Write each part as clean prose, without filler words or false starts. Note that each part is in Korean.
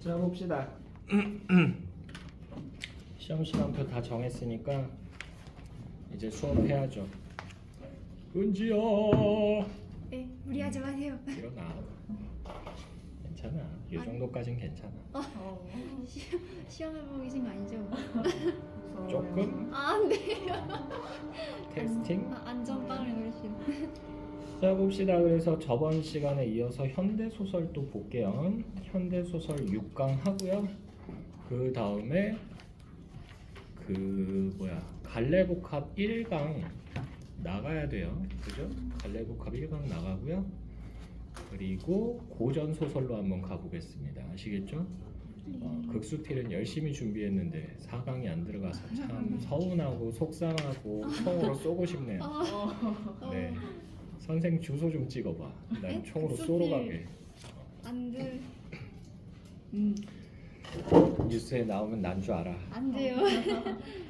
자 봅시다. 시험 시간표 다 정했으니까 이제 수업해야죠. 은지야 네, 무리하지 마세요. 일어나. 괜찮아. 이 정도까진 괜찮아. 시험해 보고 계신 거 아니죠? 조금 아, 안 돼요. 테스팅. 안전빵을 노리시는. 자 봅시다. 그래서 저번 시간에 이어서 현대소설 또 볼게요. 현대소설 6강 하고요. 그 다음에 갈래복합 1강 나가야 돼요. 그죠? 갈래복합 1강 나가고요. 그리고 고전소설로 한번 가보겠습니다. 아시겠죠? 극수필은 열심히 준비했는데 4강이 안 들어가서 참 서운하고 속상하고 총으로 쏘고 싶네요. 네, 선생 주소 좀 찍어봐. 난 총으로 쏘러 가게. 안 돼. 뉴스에 나오면 난 줄 알아. 안 돼요.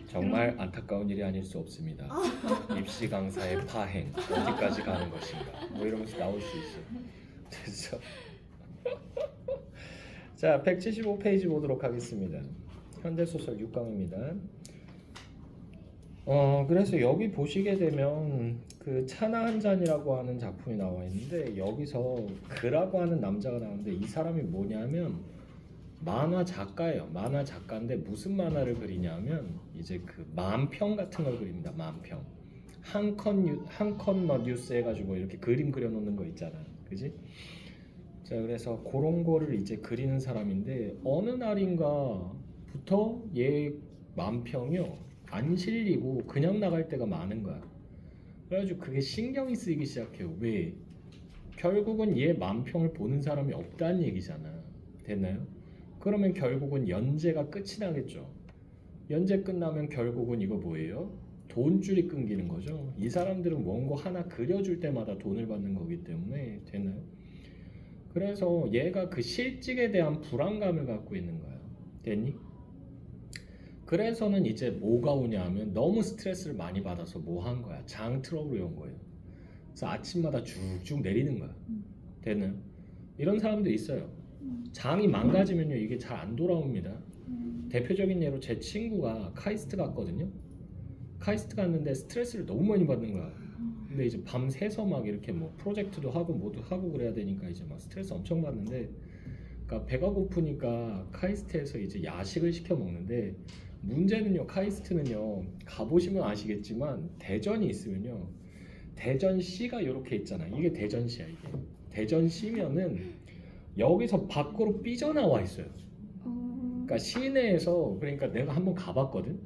정말 안타까운 일이 아닐 수 없습니다. 입시 강사의 파행 어디까지 가는 것인가 뭐 이러면서 나올 수 있어. 됐어. 자 175페이지 보도록 하겠습니다. 현대소설 6강입니다. 그래서 여기 보시게 되면 그 차나 한 잔이라고 하는 작품이 나와 있는데 여기서 그라고 하는 남자가 나오는데 이 사람이 뭐냐면 만화 작가예요. 만화 작가인데 무슨 만화를 그리냐면 이제 그 만평 같은 걸 그립니다. 만평. 한 컷 뉴스 해가지고 이렇게 그림 그려놓는 거 있잖아. 그지? 자 그래서 그런 거를 이제 그리는 사람인데 어느 날인가부터 얘 만평이요 안 실리고 그냥 나갈 때가 많은 거야. 그래가지고 그게 신경이 쓰이기 시작해요. 왜? 결국은 얘 만평을 보는 사람이 없다는 얘기잖아. 됐나요? 그러면 결국은 연재가 끝이 나겠죠. 연재 끝나면 결국은 이거 뭐예요? 돈줄이 끊기는 거죠. 이 사람들은 원고 하나 그려줄 때마다 돈을 받는 거기 때문에. 됐나요? 그래서 얘가 그 실직에 대한 불안감을 갖고 있는 거예요. 됐니? 그래서는 이제 뭐가 오냐 하면 너무 스트레스를 많이 받아서 뭐 한 거야? 장 트러블이 온 거예요. 그래서 아침마다 쭉쭉 내리는 거야. 됐나요? 이런 사람도 있어요. 장이 망가지면요 이게 잘 안 돌아옵니다. 대표적인 예로 제 친구가 카이스트 갔거든요. 카이스트 갔는데 스트레스를 너무 많이 받는 거야. 근데 이제 밤새서 막 이렇게 뭐 프로젝트도 하고 뭐도 하고 그래야 되니까 이제 막 스트레스 엄청 받는데, 그러니까 배가 고프니까 카이스트에서 이제 야식을 시켜 먹는데 문제는요 카이스트는요 가보시면 아시겠지만 대전이 있으면요 대전시가 이렇게 있잖아. 이게 대전시야. 이게 대전시면은 여기서 밖으로 삐져나와 있어요. 그러니까 시내에서, 그러니까 내가 한번 가봤거든.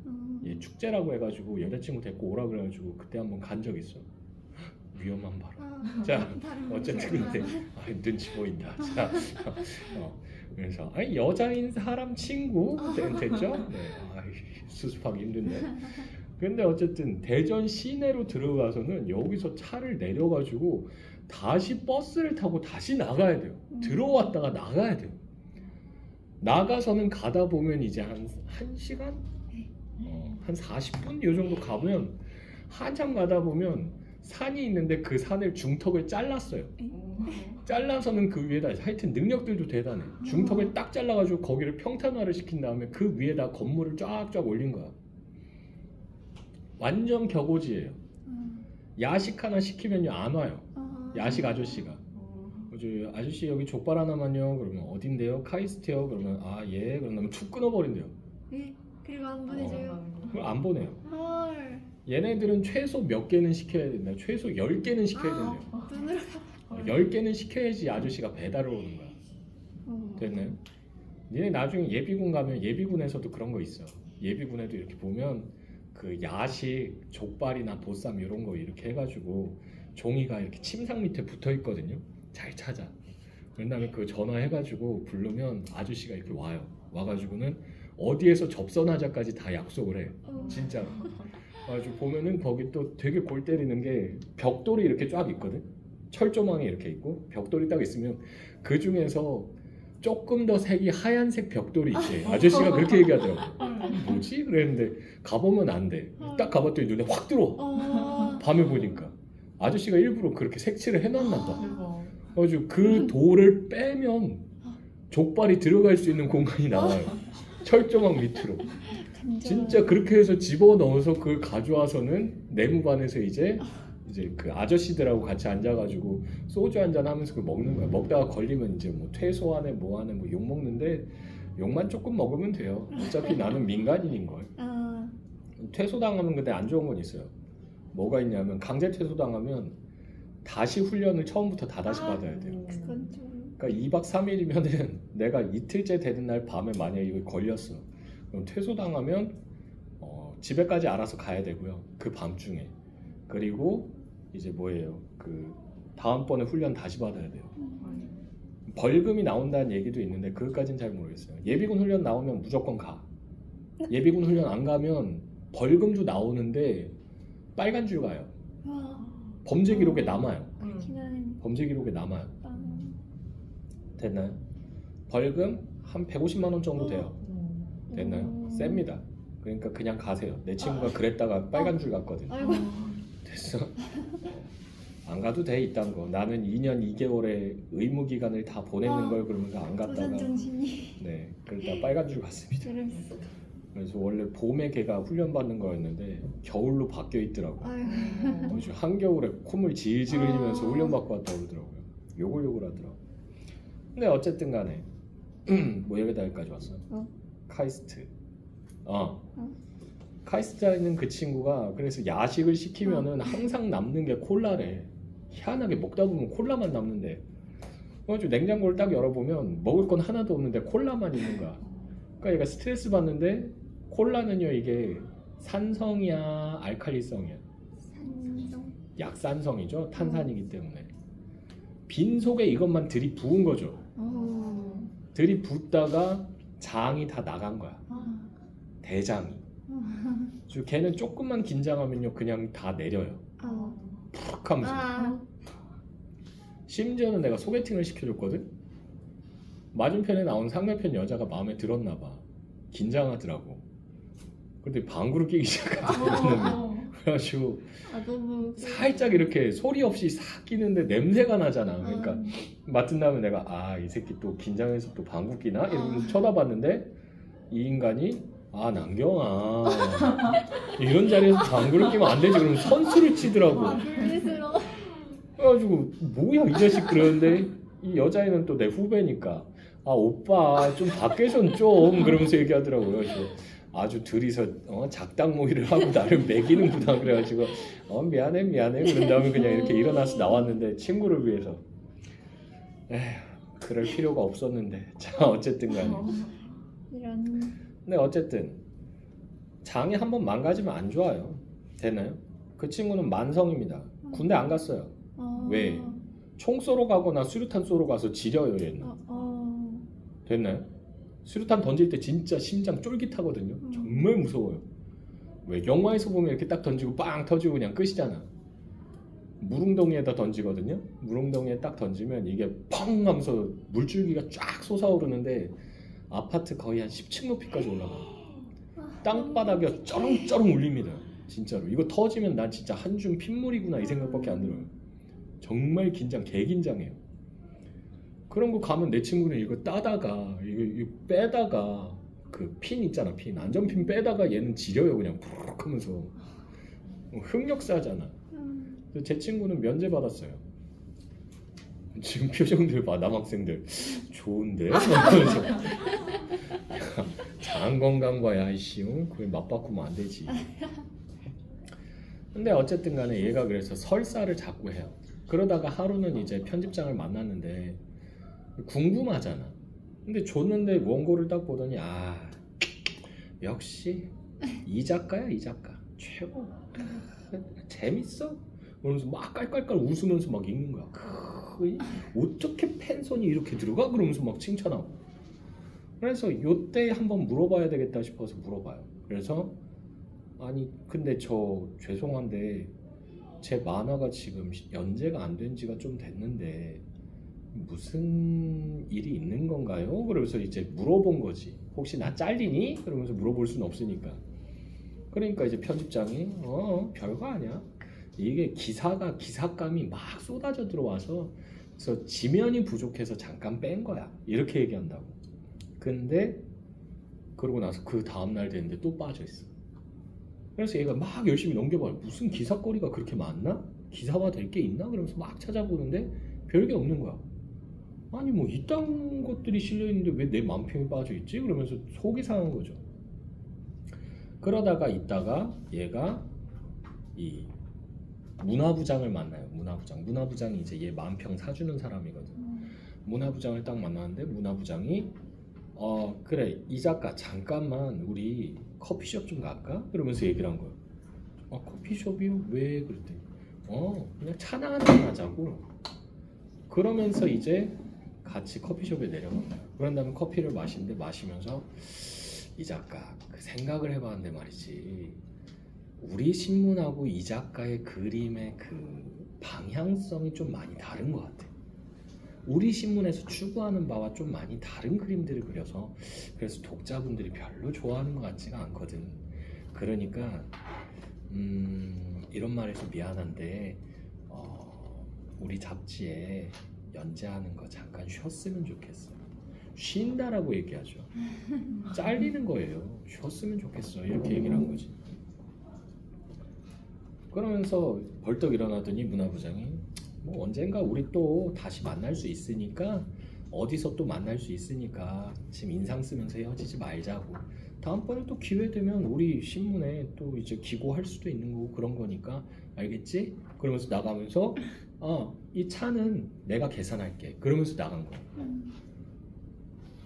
예, 축제라고 해가지고 여자친구 데리고 오라 그래가지고 그때 한번 간 적 있어. 위험한 발언. 자 어쨌든 근데 눈치 보인다. 자 그래서 아니 여자인 사람 친구 됐죠? 네, 수습하기 힘든데. 근데 어쨌든 대전 시내로 들어가서는 여기서 차를 내려가지고 다시 버스를 타고 다시 나가야 돼요. 들어왔다가 나가야 돼요. 나가서는 가다 보면 이제 한 1시간? 한 40분? 이 정도 가보면 한참 가다 보면 산이 있는데 그 산을 중턱을 잘랐어요. 잘라서는 그 위에다, 하여튼 능력들도 대단해. 중턱을 딱 잘라가지고 거기를 평탄화를 시킨 다음에 그 위에다 건물을 쫙쫙 올린 거야. 완전 격오지예요. 야식 하나 시키면요 안 와요. 야식 아저씨가. 아저씨 여기 족발 하나만요. 그러면 어딘데요? 카이스트요. 그러면 아 예. 그러면 툭 끊어버린대요. 네, 그리고 안 보내줘요. 그럼 안 보내요. 헐. 얘네들은 최소 몇 개는 시켜야 된다. 최소 10개는 시켜야 된대요. 눈으로 10개는 시켜야지 아저씨가 배달을 오는 거야. 됐나요? 니네 나중에 예비군 가면 예비군에서도 그런 거 있어. 예비군에도 이렇게 보면 그 야식, 족발이나 보쌈 이런 거 이렇게 해가지고 종이가 이렇게 침상 밑에 붙어 있거든요. 잘 찾아. 그런 다음에 그 전화해가지고 부르면 아저씨가 이렇게 와요. 와가지고는 어디에서 접선하자까지 다 약속을 해. 진짜. 아주 보면은 거기 또 되게 골 때리는 게 벽돌이 이렇게 쫙 있거든. 철조망이 이렇게 있고 벽돌이 딱 있으면 그 중에서 조금 더 색이 하얀색 벽돌이 있대. 아저씨가 그렇게 얘기하더라고. 뭐지? 그랬는데 가보면 안 돼. 딱 가봤더니 눈에 확 들어와. 밤에 보니까 아저씨가 일부러 그렇게 색칠을 해놨나 봐. 그래가지고 그 돌을 빼면 족발이 들어갈 수 있는 공간이 나와요. 철조망 밑으로. 간절. 진짜 그렇게 해서 집어넣어서 그걸 가져와서는 내무반에서 이제 그 아저씨들하고 같이 앉아가지고 소주 한잔 하면서 그걸 먹는 거야. 먹다가 걸리면 이제 뭐 퇴소하네 뭐하네 뭐 욕 먹는데 욕만 조금 먹으면 돼요. 어차피 나는 민간인인 걸. 아, 퇴소당하면 근데 안 좋은 건 있어요. 뭐가 있냐면 강제 퇴소당하면 다시 훈련을 처음부터 다 다시 받아야 돼요. 그건 좀. 그러니까 2박 3일이면은 내가 이틀째 되는 날 밤에 만약에 이거 걸렸어. 그럼 퇴소당하면 집에까지 알아서 가야 되고요. 그 밤중에. 그리고 이제 뭐예요? 그 다음번에 훈련 다시 받아야 돼요. 벌금이 나온다는 얘기도 있는데 그것까진 잘 모르겠어요. 예비군 훈련 나오면 무조건 가. 예비군 훈련 안 가면 벌금도 나오는데 빨간 줄 가요. 와, 범죄 기록에 남아요. 그냥 범죄 기록에 남아요. 빵. 됐나요? 벌금 한 150만 원 정도 돼요. 됐나요? 셉니다. 그러니까 그냥 가세요. 내 친구가 그랬다가 빨간 줄 갔거든. 아이고. 됐어? 안 가도 돼 이딴 거. 나는 2년 2개월의 의무 기간을 다 보내는 걸 그러면서 안 갔다가 도전 정신이. 네 그러다 빨간 줄 갔습니다. 재밌어. 그래서 원래 봄에 걔가 훈련 받는 거였는데 겨울로 바뀌어 있더라고. 아유. 그래서 한겨울에 콧물 질질 흘리면서 아. 훈련 받고 왔다고 그러더라고요. 요걸 하더라고. 근데 어쨌든 간에 뭐 여기다 여기까지 왔어. 카이스트. 카이스트에 있는 그 친구가 그래서 야식을 시키면은 항상 남는 게 콜라래. 희한하게 먹다 보면 콜라만 남는데. 그래가지고 냉장고를 딱 열어보면 먹을 건 하나도 없는데 콜라만 있는 거야. 그러니까 얘가 스트레스 받는데 콜라는요 이게 산성이야 알칼리성이야. 산성. 약산성이죠. 탄산이기 때문에. 빈속에 이것만 들이부은 거죠. 들이붓다가 장이 다 나간 거야. 대장이. 그래서 걔는 조금만 긴장하면요 그냥 다 내려요. 푹 하면서. 심지어는 내가 소개팅을 시켜줬거든. 맞은편에 나온 상대편 여자가 마음에 들었나 봐. 긴장하더라고. 근데 방구를 끼기 시작하더라고. 그래가지고 너무 살짝 이렇게 소리 없이 싹 끼는데 냄새가 나잖아. 그러니까 맡은 다음에 내가 이 새끼 또 긴장해서 또 방구 끼나? 이러면서 쳐다봤는데 이 인간이 남경아 이런 자리에서 방구를 끼면 안 되지. 그러면 선수를 치더라고. 불미스러워. 그래가지고 뭐야 이 자식 그러는데 이 여자애는 또 내 후배니까 오빠 좀 밖에선 좀 그러면서 얘기하더라고요. 그래서 아주 둘이서 작당 모의를 하고 나를 먹이는구나 그래가지고 미안해 그런 다음에 그냥 이렇게 일어나서 나왔는데 친구를 위해서 그럴 필요가 없었는데 자 어쨌든 간에 이런. 근데 어쨌든 장이 한번 망가지면 안 좋아요. 되나요? 그 친구는 만성입니다. 군대 안 갔어요. 왜? 총 쏘러 가거나 수류탄 쏘러 가서 지려요 얘는. 됐나요? 수류탄 던질 때 진짜 심장 쫄깃하거든요. 정말 무서워요. 왜? 영화에서 보면 이렇게 딱 던지고 빵 터지고 그냥 끝이잖아. 물웅덩이에다 던지거든요. 물웅덩이에 딱 던지면 이게 펑 하면서 물줄기가 쫙 솟아오르는데 아파트 거의 한 10층 높이까지 올라가요. 땅바닥에 쩌렁쩌렁 울립니다. 진짜로. 이거 터지면 난 진짜 한 줌 핏물이구나 이 생각밖에 안 들어요. 정말 개긴장해요. 그런 거 가면 내 친구는 이거 따다가 이거 빼다가 그 핀 있잖아. 핀 안전핀 빼다가 얘는 지려요. 그냥 푸르륵 하면서 흑역사잖아. 그래서 제 친구는 면제 받았어요. 지금 표정들 봐. 남학생들 좋은데? 그러면서 장건강과 야이씨 그걸 맞바꾸면 안 되지. 근데 어쨌든 간에 얘가 그래서 설사를 자꾸 해요. 그러다가 하루는 이제 편집장을 만났는데 궁금하잖아. 근데 줬는데 원고를 딱 보더니 역시 이 작가야 이 작가 최고 재밌어? 그러면서 막 깔깔깔 웃으면서 막 읽는 거야. 어떻게 펜손이 이렇게 들어가? 그러면서 막 칭찬하고. 그래서 요때 한번 물어봐야 되겠다 싶어서 물어봐요. 그래서 근데 저 죄송한데 제 만화가 지금 연재가 안 된 지가 좀 됐는데 무슨 일이 있는 건가요? 그러면서 이제 물어본 거지. 혹시 나 잘리니? 그러면서 물어볼 수는 없으니까. 그러니까 이제 편집장이 별거 아니야. 이게 기사감이 막 쏟아져 들어와서 그래서 지면이 부족해서 잠깐 뺀 거야. 이렇게 얘기한다고. 근데 그러고 나서 그 다음날 됐는데 또 빠져 있어. 그래서 얘가 막 열심히 넘겨봐요. 무슨 기사거리가 그렇게 많나? 기사화 될 게 있나? 그러면서 막 찾아보는데 별게 없는 거야. 아니 뭐 이딴 것들이 실려있는데 왜 내 만평이 빠져있지? 그러면서 속이 상한 거죠. 그러다가 있다가 얘가 이 문화부장을 만나요. 문화부장이 이제 얘 만평 사주는 사람이거든. 문화부장을 딱 만났는데 문화부장이 그래 이 작가 잠깐만 우리 커피숍 좀 갈까? 그러면서 얘기를 한 거야. 커피숍이요? 왜? 그랬더니 그냥 차나 한잔 하자고. 그러면서 이제 같이 커피숍에 내려간 거야. 그런 다음에 커피를 마시는데 마시면서 이 작가 그 생각을 해봤는데 말이지 우리 신문하고 이 작가의 그림의 그 방향성이 좀 많이 다른 것 같아. 우리 신문에서 추구하는 바와 좀 많이 다른 그림들을 그려서 그래서 독자분들이 별로 좋아하는 것 같지가 않거든. 그러니까 이런 말해서 미안한데 우리 잡지에 연재하는 거 잠깐 쉬었으면 좋겠어. 쉰다라고 얘기하죠. 잘리는 거예요. 쉬었으면 좋겠어. 이렇게 얘기를 한 거지. 그러면서 벌떡 일어나더니 문화부장이 뭐 언젠가 우리 또 다시 만날 수 있으니까 어디서 또 만날 수 있으니까 지금 인상 쓰면서 헤어지지 말자고. 다음번에 또 기회 되면 우리 신문에 또 이제 기고할 수도 있는 거고 그런 거니까 알겠지? 그러면서 나가면서 이 차는 내가 계산할게. 그러면서 나간 거야.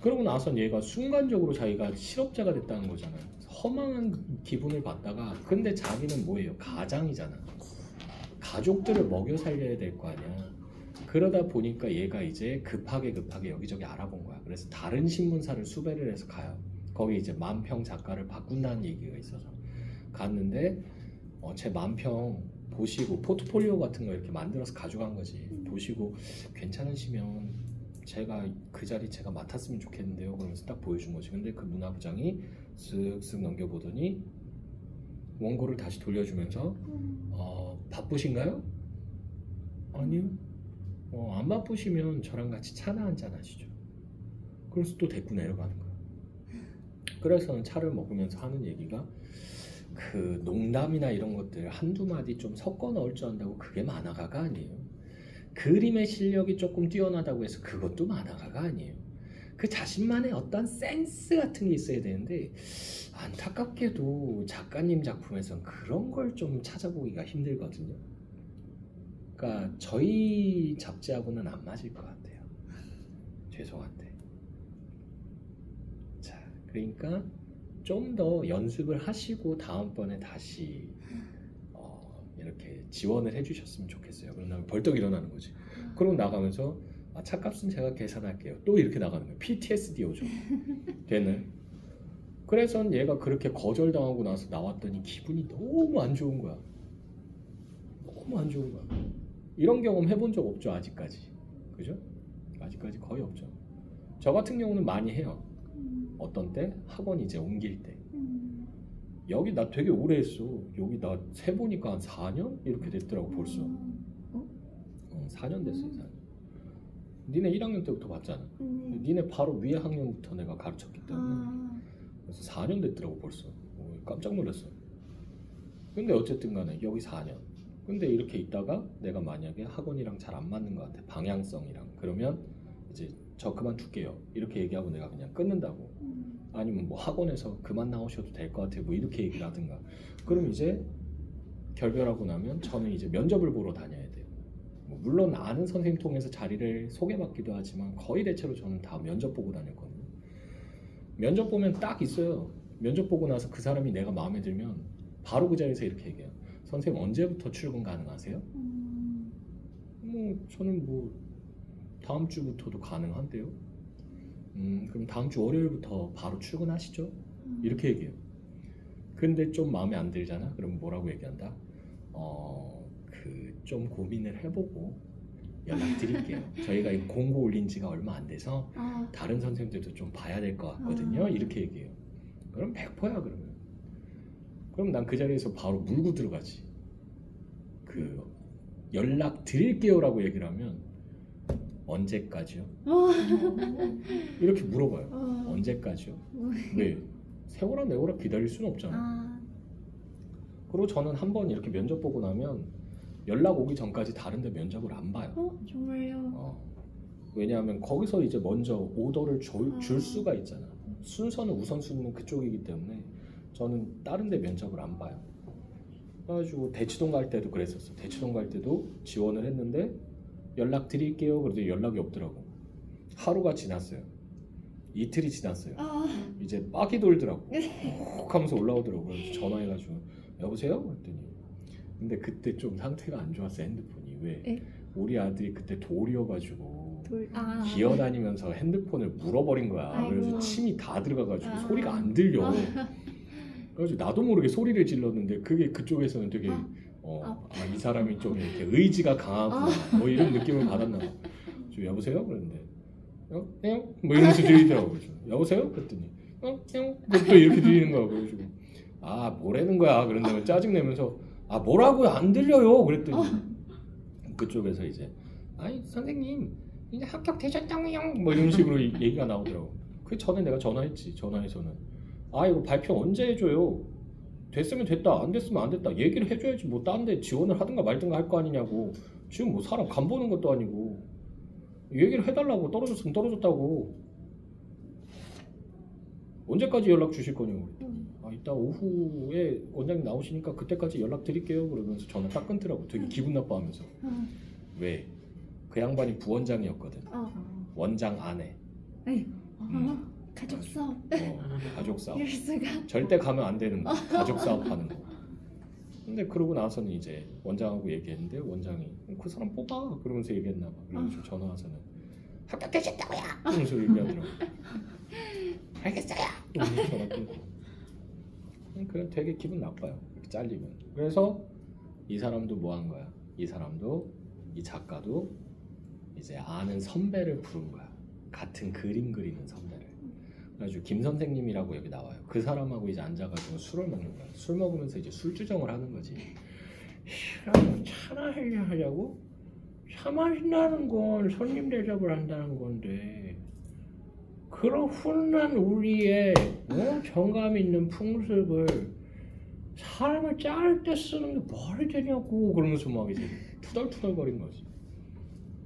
그러고 나선 얘가 순간적으로 자기가 실업자가 됐다는 거잖아요. 허망한 기분을 받다가 근데 자기는 뭐예요? 가장이잖아. 가족들을 먹여 살려야 될 거 아니야. 그러다 보니까 얘가 이제 급하게 여기저기 알아본 거야. 그래서 다른 신문사를 수배를 해서 가요. 거기 이제 만평 작가를 바꾼다는 얘기가 있어서 갔는데 제 만평 보시고 포트폴리오 같은 거 이렇게 만들어서 가져간 거지. 보시고 괜찮으시면 제가 그 자리 제가 맡았으면 좋겠는데요. 그러면서 딱 보여준 거지. 근데 그 문화부장이 쓱쓱 넘겨보더니 원고를 다시 돌려주면서 바쁘신가요? 아니요. 안 바쁘시면 저랑 같이 차나 한잔 하시죠. 그래서 또 데리고 내려가는 거야. 그래서 차를 먹으면서 하는 얘기가 그 농담이나 이런 것들 한두 마디 좀 섞어 넣을 줄 안다고 그게 만화가가 아니에요. 그림의 실력이 조금 뛰어나다고 해서 그것도 만화가가 아니에요. 그 자신만의 어떤 센스 같은 게 있어야 되는데 안타깝게도 작가님 작품에선 그런 걸 좀 찾아보기가 힘들거든요. 그러니까 저희 잡지하고는 안 맞을 것 같아요. 죄송한데. 자, 그러니까 좀 더 연습을 하시고 다음번에 다시 이렇게 지원을 해주셨으면 좋겠어요. 그런 다음에 벌떡 일어나는 거지. 그러고 나가면서 차값은 제가 계산할게요. 또 이렇게 나가는 거예요. PTSD 오죠. 걔는. 그래서 얘가 그렇게 거절당하고 나서 나왔더니 기분이 너무 안 좋은 거야. 너무 안 좋은 거야. 이런 경험 해본 적 없죠, 아직까지. 그죠? 아직까지 거의 없죠. 저 같은 경우는 많이 해요. 어떤 때? 학원 이제 옮길 때. 여기 나 되게 오래 했어. 여기 나 세보니까 한 4년? 이렇게 됐더라고 벌써. 4년 됐어요. 4년. 니네 1학년 때부터 봤잖아. 니네 바로 위에 학년부터 내가 가르쳤기 때문에. 그래서 4년 됐더라고 벌써. 깜짝 놀랐어. 근데 어쨌든 간에 여기 4년. 근데 이렇게 있다가 내가 만약에 학원이랑 잘 안 맞는 것 같아. 방향성이랑. 그러면 이제 저 그만둘게요. 이렇게 얘기하고 내가 그냥 끊는다고. 아니면 뭐 학원에서 그만 나오셔도 될 것 같아요. 뭐 이렇게 얘기를 하든가. 그럼 이제 결별하고 나면 저는 이제 면접을 보러 다녀야 돼요. 뭐 물론 아는 선생님 통해서 자리를 소개받기도 하지만 거의 대체로 저는 다 면접 보고 다녔거든요. 면접 보면 딱 있어요. 면접 보고 나서 그 사람이 내가 마음에 들면 바로 그 자리에서 이렇게 얘기해요. 선생님 언제부터 출근 가능하세요? 저는 뭐 다음 주부터도 가능한데요. 그럼 다음 주 월요일부터 바로 출근하시죠? 이렇게 얘기해요. 근데 좀 마음에 안 들잖아? 그럼 뭐라고 얘기한다? 좀 고민을 해보고 연락드릴게요. 저희가 이 공고 올린 지가 얼마 안 돼서 다른 선생님들도 좀 봐야 될 것 같거든요. 이렇게 얘기해요. 그럼 100%야 그러면. 그럼 난 그 자리에서 바로 물고 들어가지. 연락 드릴게요라고 얘기를 하면 언제까지요? 어. 이렇게 물어봐요. 어. 언제까지요? 왜? 세월아 내월아 기다릴 수는 없잖아. 아. 그리고 저는 한번 이렇게 면접 보고 나면 연락 오기 전까지 다른 데 면접을 안 봐요. 정말요? 왜냐하면 거기서 이제 먼저 오더를 줄 아. 수가 있잖아. 순서는 우선순위는 그쪽이기 때문에 저는 다른 데 면접을 안 봐요. 그래가지고 대치동 갈 때도 그랬었어. 대치동 갈 때도 지원을 했는데 연락 드릴게요. 그래도 연락이 없더라고. 하루가 지났어요. 이틀이 지났어요. 아. 이제 빡이 돌더라고. 훅 하면서 올라오더라고. 그래서 전화해가지고 여보세요? 그랬더니 근데 그때 좀 상태가 안 좋았어. 핸드폰이. 왜? 에? 우리 아들이 그때 돌이어가지고 아. 기어다니면서 핸드폰을 물어버린 거야. 아이고. 그래서 침이 다 들어가가지고 아. 소리가 안 들려. 그래가지고 나도 모르게 소리를 질렀는데 그게 그쪽에서는 되게 이 사람이 좀 이렇게 의지가 강하구나 뭐 이런 느낌을 받았나 봐. 여보세요? 그랬는데 형? 뭐 이러면서 들리더라고. 그래서 여보세요? 그랬더니 형? 또 이렇게 들리는 거야. 그래가지고 뭐라는 거야? 그런 다음에 짜증내면서 뭐라고요? 안 들려요? 그랬더니 그쪽에서 이제 아니 선생님 이제 합격되셨다고요? 뭐 이런 식으로 얘기가 나오더라고. 그 전에 내가 전화했지. 전화해서는 이거 발표 언제 해줘요? 됐으면 됐다, 안 됐으면 안 됐다 얘기를 해줘야지. 뭐 다른 데 지원을 하든가 말든가 할 거 아니냐고. 지금 뭐 사람 간 보는 것도 아니고 얘기를 해달라고. 떨어졌으면 떨어졌다고. 언제까지 연락 주실 거냐고. 이따 오후에 원장님 나오시니까 그때까지 연락 드릴게요. 그러면서 전화 딱 끊더라고. 되게 기분 나빠하면서. 왜? 그 양반이 부원장이었거든. 원장 아내. 가족 사업. 가족 사업. 이럴 수가. 절대 가면 안 되는 거. 가족 사업 하는 거. 근데 그러고 나서는 이제 원장하고 얘기했는데 원장이 그 사람 뽑아 그러면서 얘기했나 봐. 그래서 전화 와서는 합격되셨다고요. 그러면서 얘기하더라고. 알겠어요. 전화 끊고. 그래 되게 기분 나빠요. 이렇게 잘리면. 그래서 이 사람도 뭐 한 거야? 이 사람도 이 작가도 이제 아는 선배를 부른 거야. 같은 그림 그리는 선배를. 그래가지고 김 선생님이라고 여기 나와요. 그 사람하고 이제 앉아가지고 술을 먹는 거야. 술 먹으면서 이제 술주정을 하는 거지. 차나 하려고? 차 마신다는 건 손님 대접을 한다는 건데 그런 훈훈한 우리의 정감 있는 풍습을 사람을 자를 때 쓰는 게 말이 되냐고. 그러면서 막 이제 투덜투덜거린 거지.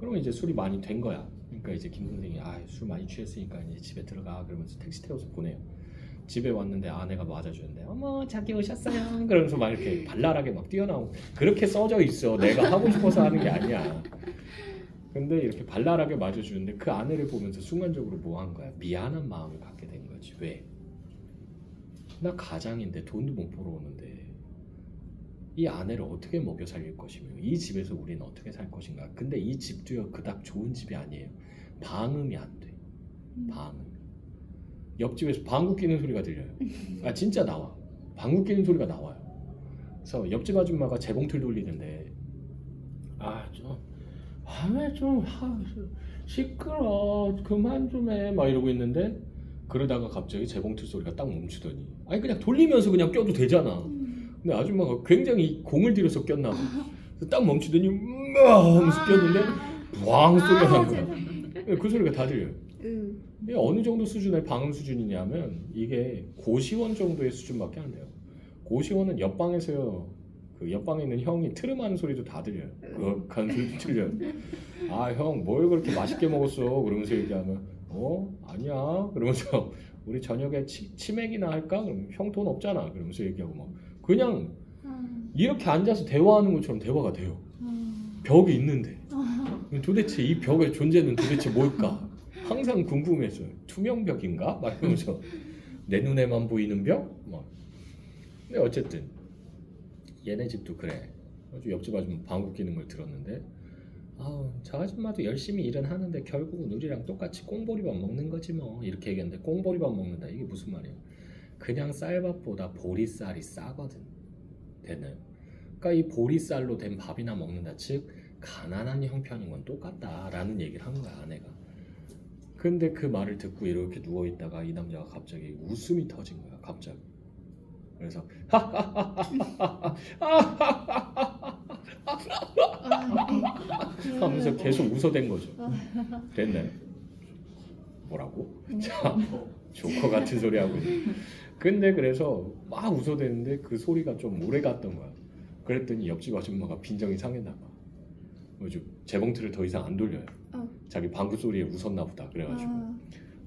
그러면 이제 술이 많이 된 거야. 그러니까 이제 김 선생이 술 많이 취했으니까 이제 집에 들어가 그러면서 택시 태워서 보내요. 집에 왔는데 아내가 맞아주는데 어머 자기 오셨어요. 그러면서 막 이렇게 발랄하게 막 뛰어나오고. 그렇게 써져 있어. 내가 하고 싶어서 하는 게 아니야. 근데 이렇게 발랄하게 맞아주는데 그 아내를 보면서 순간적으로 뭐 한 거야? 미안한 마음을 갖게 된 거지. 왜? 나 가장인데 돈도 못 벌어오는데 이 아내를 어떻게 먹여 살릴 것이며 이 집에서 우리는 어떻게 살 것인가. 근데 이 집도요 그닥 좋은 집이 아니에요. 방음이 안 돼. 방음. 옆집에서 방구 끼는 소리가 들려요. 진짜 나와. 방구 끼는 소리가 나와요. 그래서 옆집 아줌마가 재봉틀 돌리는데 왜 좀 시끄러 그만 좀 해 막 이러고 있는데 그러다가 갑자기 재봉틀 소리가 딱 멈추더니 그냥 돌리면서 그냥 껴도 되잖아. 근데 아줌마가 굉장히 공을 들여서 꼈나 봐. 딱 멈추더니 하면서 꼈는데 부앙 소리가 난 거야. 그 소리가 다 들려요. 이게 어느 정도 수준의 방음 수준이냐면 이게 고시원 정도의 수준밖에 안 돼요. 고시원은 옆방에서요. 그 옆방에 있는 형이 트름하는 소리도 다 들려요. 그한 소리도 들려요. 형 뭘 그렇게 맛있게 먹었어? 그러면서 얘기하면 아니야. 그러면서 우리 저녁에 치맥이나 할까? 그럼 형 돈 없잖아. 그러면서 얘기하고 막 그냥 이렇게 앉아서 대화하는 것처럼 대화가 돼요. 벽이 있는데 도대체 이 벽의 존재는 도대체 뭘까? 항상 궁금했어요. 투명벽인가? 막 이러면서 내 눈에만 보이는 벽? 막. 근데 어쨌든 얘네 집도 그래. 아주 옆집 아줌마 방구 끼는 걸 들었는데 저 아줌마도 열심히 일은 하는데 결국은 우리랑 똑같이 꽁보리밥 먹는 거지 뭐. 이렇게 얘기했는데 꽁보리밥 먹는다 이게 무슨 말이에요? 그냥 쌀밥보다 보리쌀이 싸거든. 되는. 그러니까 이 보리쌀로 된 밥이나 먹는다. 즉 가난한 형편인 건 똑같다라는 얘기를 한 거야 아내가. 근데 그 말을 듣고 이렇게 누워있다가 이 남자가 갑자기 웃음이 터진 거야. 갑자기. 그래서 하면서 계속 웃어댄 거죠. 됐나요? 뭐라고? 자, 조커 같은 소리 하고 있네. 근데 그래서 막 웃어대는데 그 소리가 좀 오래 갔던 거야. 그랬더니 옆집 아줌마가 빈정이 상했나 봐. 요즘 재봉틀을 더 이상 안 돌려요. 자기 방구 소리에 웃었나 보다. 그래가지고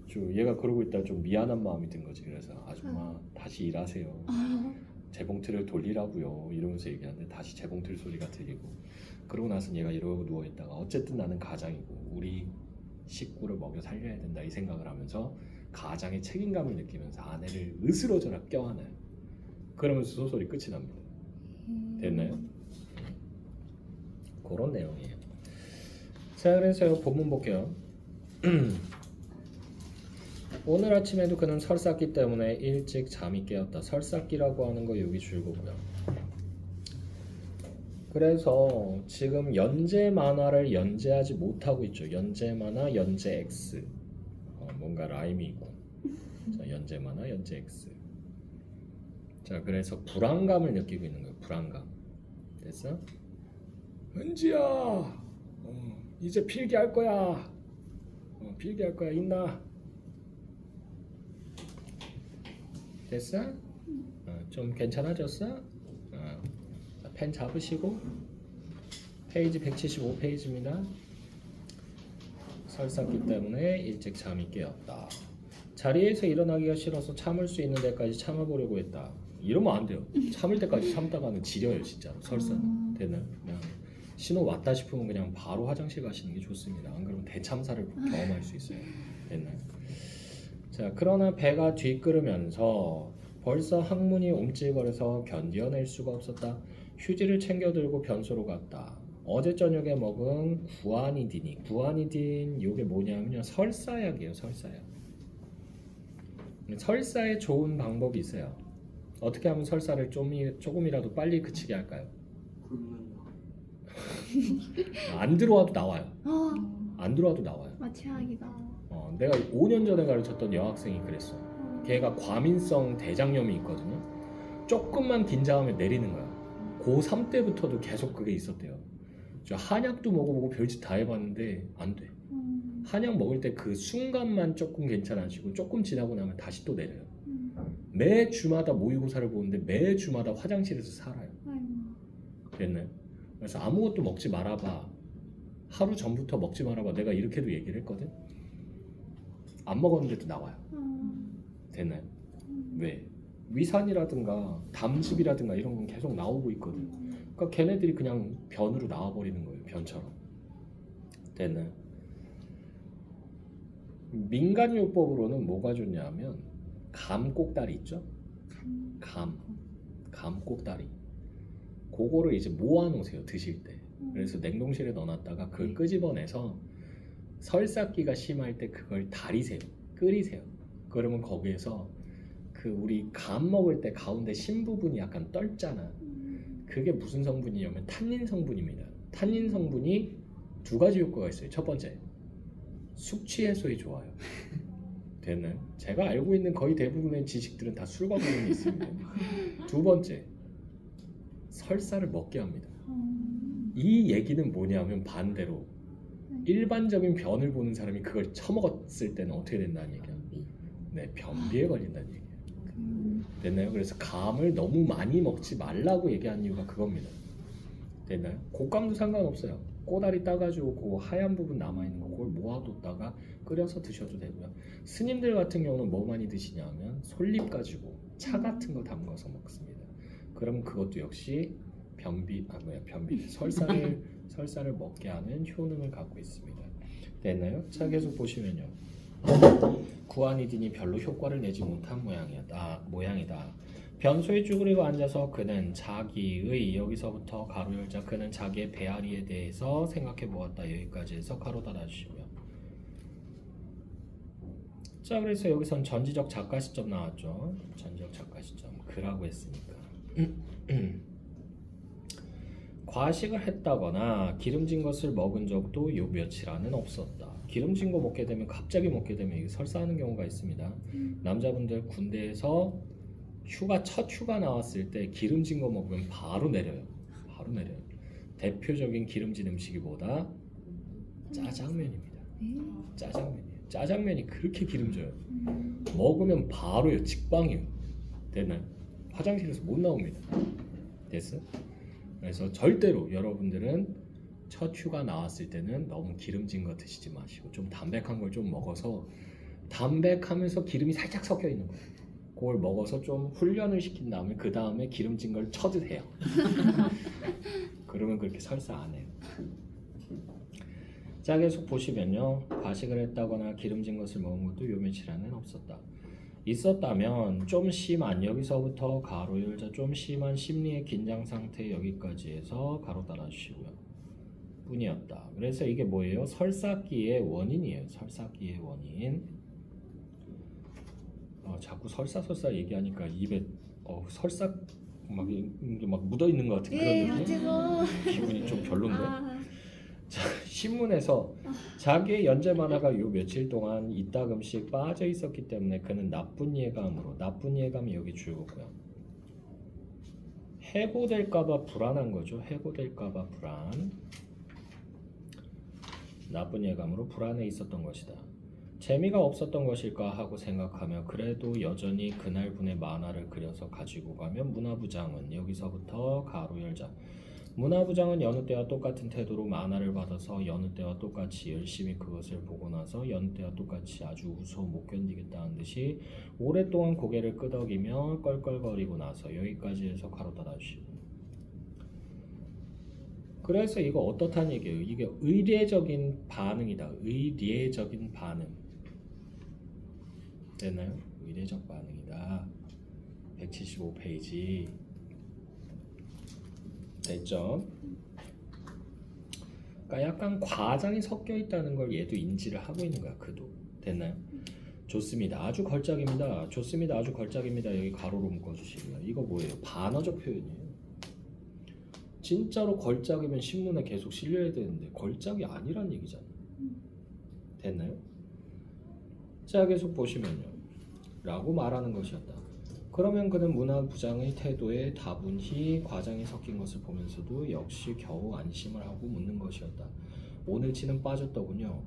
좀 얘가 그러고 있다 좀 미안한 마음이 든 거지. 그래서 아줌마 다시 일하세요. 재봉틀을 돌리라고요. 이러면서 얘기하는데 다시 재봉틀 소리가 들리고 그러고 나서 얘가 이러고 누워있다가 어쨌든 나는 가장이고 우리 식구를 먹여 살려야 된다 이 생각을 하면서 가장의 책임감을 느끼면서 아내를 으스러져라 껴안아요. 그러면서 소설이 끝이 납니다. 됐나요? 그런 내용이에요. 자, 그래서 본문 볼게요. 오늘 아침에도 그는 설사기 때문에 일찍 잠이 깨었다. 설사기라고 하는 거 여기 줄거고요. 그래서 지금 연재 만화를 연재하지 못하고 있죠. 연재 만화, 연재 X. 뭔가 라임이 있고. 자, 연재 만화, 연재 X. 자, 그래서 불안감을 느끼고 있는 거예요. 불안감. 됐어? 은지야, 이제 필기할 거야. 필기할 거야. 있나? 됐어? 좀 괜찮아졌어? 펜 잡으시고 페이지 175페이지입니다. 설사기 때문에 일찍 잠이 깨었다. 자리에서 일어나기가 싫어서 참을 수 있는 데까지 참아보려고 했다. 이러면 안 돼요. 참을 때까지 참다가는 지려요 진짜로. 설사는. 되나요? 그냥 신호 왔다 싶으면 그냥 바로 화장실 가시는 게 좋습니다. 안 그러면 대참사를 경험할 수 있어요. 됐나요? 자, 그러나 배가 뒤끓으면서 벌써 항문이 움찔거려서 견뎌낼 수가 없었다. 휴지를 챙겨 들고 변소로 갔다. 어제 저녁에 먹은 구아니딘 요게 뭐냐면요, 설사약이에요. 설사약. 설사에 좋은 방법이 있어요. 어떻게 하면 설사를 조금이라도 빨리 그치게 할까요? 안 들어와도 나와요. 안 들어와도 나와요. 최악이다. 내가 5년 전에 가르쳤던 여학생이 그랬어. 걔가 과민성 대장염이 있거든요. 조금만 긴장하면 내리는 거야. 고3 때부터도 계속 그게 있었대요. 저 한약도 먹어보고 별짓 다 해봤는데 안 돼. 한약 먹을 때 그 순간만 조금 괜찮아지고 조금 지나고 나면 다시 또 내려요. 매 주마다 모의고사를 보는데 매 주마다 화장실에서 살아요. 됐나요? 그래서 아무것도 먹지 말아봐. 하루 전부터 먹지 말아봐. 내가 이렇게도 얘기를 했거든. 안 먹었는데도 나와요. 됐나요? 왜? 위산이라든가 담즙이라든가 이런 건 계속 나오고 있거든. 그러니까 걔네들이 그냥 변으로 나와버리는 거예요. 변처럼. 됐나요? 민간요법으로는 뭐가 좋냐면 감꼭다리 있죠? 감꼭다리. 그거를 이제 모아놓으세요. 드실 때. 그래서 냉동실에 넣어놨다가 그걸 끄집어내서 설사기가 심할 때 그걸 다리세요. 끓이세요. 그러면 거기에서 그 우리 감 먹을 때 가운데 심 부분이 약간 떨잖아. 그게 무슨 성분이냐면 탄닌 성분입니다. 탄닌 성분이 두 가지 효과가 있어요. 첫 번째, 숙취 해소에 좋아요. 됐나요? 제가 알고 있는 거의 대부분의 지식들은 다 술과 관련이 있습니다. 두 번째, 설사를 먹게 합니다. 이 얘기는 뭐냐면 반대로 일반적인 변을 보는 사람이 그걸 처먹었을 때는 어떻게 된다는 얘기야? 네, 변비에 걸린다는 얘기예요. 됐나요? 그래서 감을 너무 많이 먹지 말라고 얘기한 이유가 그겁니다. 됐나요? 곶감도 상관없어요. 꼬다리 따가지고 그 하얀 부분 남아있는 거 그걸 모아뒀다가 끓여서 드셔도 되고요. 스님들 같은 경우는 뭐 많이 드시냐면 솔잎 가지고 차 같은 거 담가서 먹습니다. 그럼 그것도 역시 설사를 먹게 하는 효능을 갖고 있습니다. 됐나요? 자, 계속 보시면요. 구아니딘이 별로 효과를 내지 못한 모양이다. 변소에 쭈그리고 앉아서 그는 자기의 여기서부터 가로 열자 그는 자기의 배앓이에 대해서 생각해 보았다. 여기까지 해서 가로 닫아주시고요. 자, 그래서 여기선 전지적 작가 시점 나왔죠. 전지적 작가 시점 그라고 했으니까 과식을 했다거나 기름진 것을 먹은 적도 요 며칠 안은 없었다. 기름진 거 먹게 되면 갑자기 먹게 되면 이게 설사하는 경우가 있습니다. 남자분들 군대에서 첫 휴가 나왔을 때 기름진 거 먹으면 바로 내려요. 바로 내려요. 대표적인 기름진 음식이 뭐다? 짜장면입니다. 짜장면이에요. 짜장면이 그렇게 기름져요. 먹으면 바로요. 직방이에요. 됐나요? 화장실에서 못 나옵니다. 됐어? 그래서 절대로 여러분들은 첫 휴가 나왔을 때는 너무 기름진 거 드시지 마시고 좀 담백한 걸 좀 먹어서 담백하면서 기름이 살짝 섞여 있는 거예요. 그걸 먹어서 좀 훈련을 시킨 다음에 그 다음에 기름진 걸 쳐드세요. 그러면 그렇게 설사 안 해요. 자, 계속 보시면요. 과식을 했다거나 기름진 것을 먹은 것도 요 며칠 안에는 없었다. 있었다면 좀 심한 여기서부터 가로 열자 좀 심한 심리의 긴장 상태 여기까지 해서 가로 따라주시고요. 뿐이었다. 그래서 이게 뭐예요? 설사기의 원인이에요. 설사기의 원인. 자꾸 설사 얘기하니까 입에 설사 막 묻어 있는 것 같은 그런 느낌. 기분이 좀 별론데. 자, 신문에서 자기의 연재 만화가 요 며칠 동안 이따금씩 빠져 있었기 때문에 그는 나쁜 예감이 여기 줄거고요. 해고될까봐 불안한 거죠. 해고될까봐 불안. 나쁜 예감으로 불안해 있었던 것이다. 재미가 없었던 것일까 하고 생각하며 그래도 여전히 그날분의 만화를 그려서 가지고 가면 문화부장은 여기서부터 가로 열자. 문화부장은 여느 때와 똑같은 태도로 만화를 받아서 여느 때와 똑같이 열심히 그것을 보고 나서 여느 때와 똑같이 아주 웃어 못 견디겠다는 듯이 오랫동안 고개를 끄덕이며 껄껄거리고 나서 여기까지 해서 가로 닫아주시고. 그래서 이거 어떻다는 얘기예요? 이게 의례적인 반응이다. 의례적인 반응. 됐나요? 의례적 반응이다. 175페이지. 됐죠? 그러니까 약간 과장이 섞여 있다는 걸 얘도 인지를 하고 있는 거야. 그도. 됐나요? 좋습니다. 아주 걸작입니다. 좋습니다. 아주 걸작입니다. 여기 가로로 묶어주시고요. 이거 뭐예요? 반어적 표현이에요. 진짜로 걸작이면 신문에 계속 실려야 되는데 걸작이 아니란 얘기잖아. 됐나요? 자, 계속 보시면요. 라고 말하는 것이었다. 그러면 그는 문화부장의 태도에 다분히 과장이 섞인 것을 보면서도 역시 겨우 안심을 하고 묻는 것이었다. 오늘치는 빠졌더군요.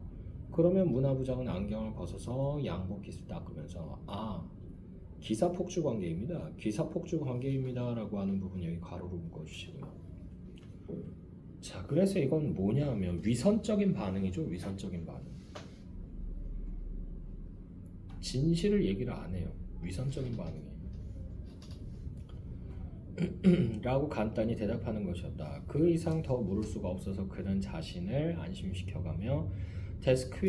그러면 문화부장은 안경을 벗어서 양복깃을 닦으면서 기사폭주 관계입니다. 기사폭주 관계입니다. 라고 하는 부분 여기 가로로 묶어주시고요. 자, 그래서 이건 뭐냐 하면 위선적인 반응이죠. 위선적인 반응. 진실을 얘기를 안 해요. 위선적인 반응이에요. 라고 간단히 대답하는 것이었다. 그 이상 더 물을 수가 없어서 그는 자신을 안심시켜가며 데스크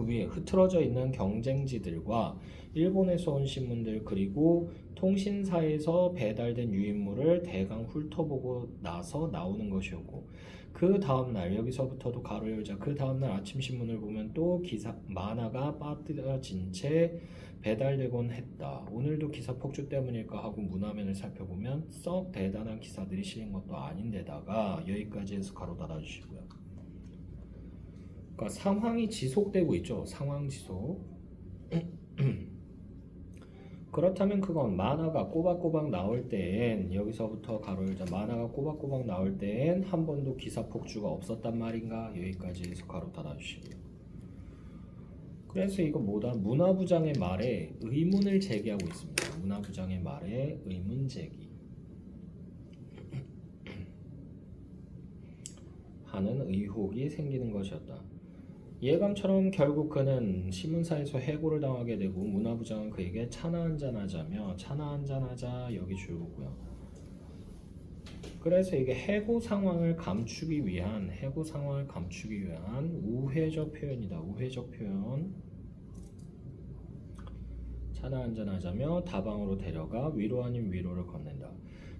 위에 흐트러져 있는 경쟁지들과 일본에서 온 신문들 그리고 통신사에서 배달된 유인물을 대강 훑어보고 나서 나오는 것이었고 그 다음날 여기서부터도 가로 열자 그 다음날 아침 신문을 보면 또 만화가 빠뜨려진 채 배달되곤 했다. 오늘도 기사 폭주 때문일까 하고 문화면을 살펴보면 썩 대단한 기사들이 실린 것도 아닌데다가 여기까지 해서 가로 닫아주시고요. 그러니까 상황이 지속되고 있죠. 상황 지속. 그렇다면 그건 만화가 꼬박꼬박 나올 때엔 여기서부터 가로 열자 만화가 꼬박꼬박 나올 때엔 한 번도 기사 폭주가 없었단 말인가? 여기까지 해서 가로 닫아주시고요. 그래서 이거 뭐다? 문화부장의 말에 의문을 제기하고 있습니다. 문화부장의 말에 의문 제기 하는 의혹이 생기는 것이었다. 예감처럼 결국 그는 신문사에서 해고를 당하게 되고 문화부장은 그에게 차나 한잔하자며 차나 한잔하자 여기 줄거고요. 그래서 이게 해고 상황을 감추기 위한 우회적 표현이다. 우회적 표현. 차나 한잔하자며 다방으로 데려가 위로 아닌 위로를 건넨다.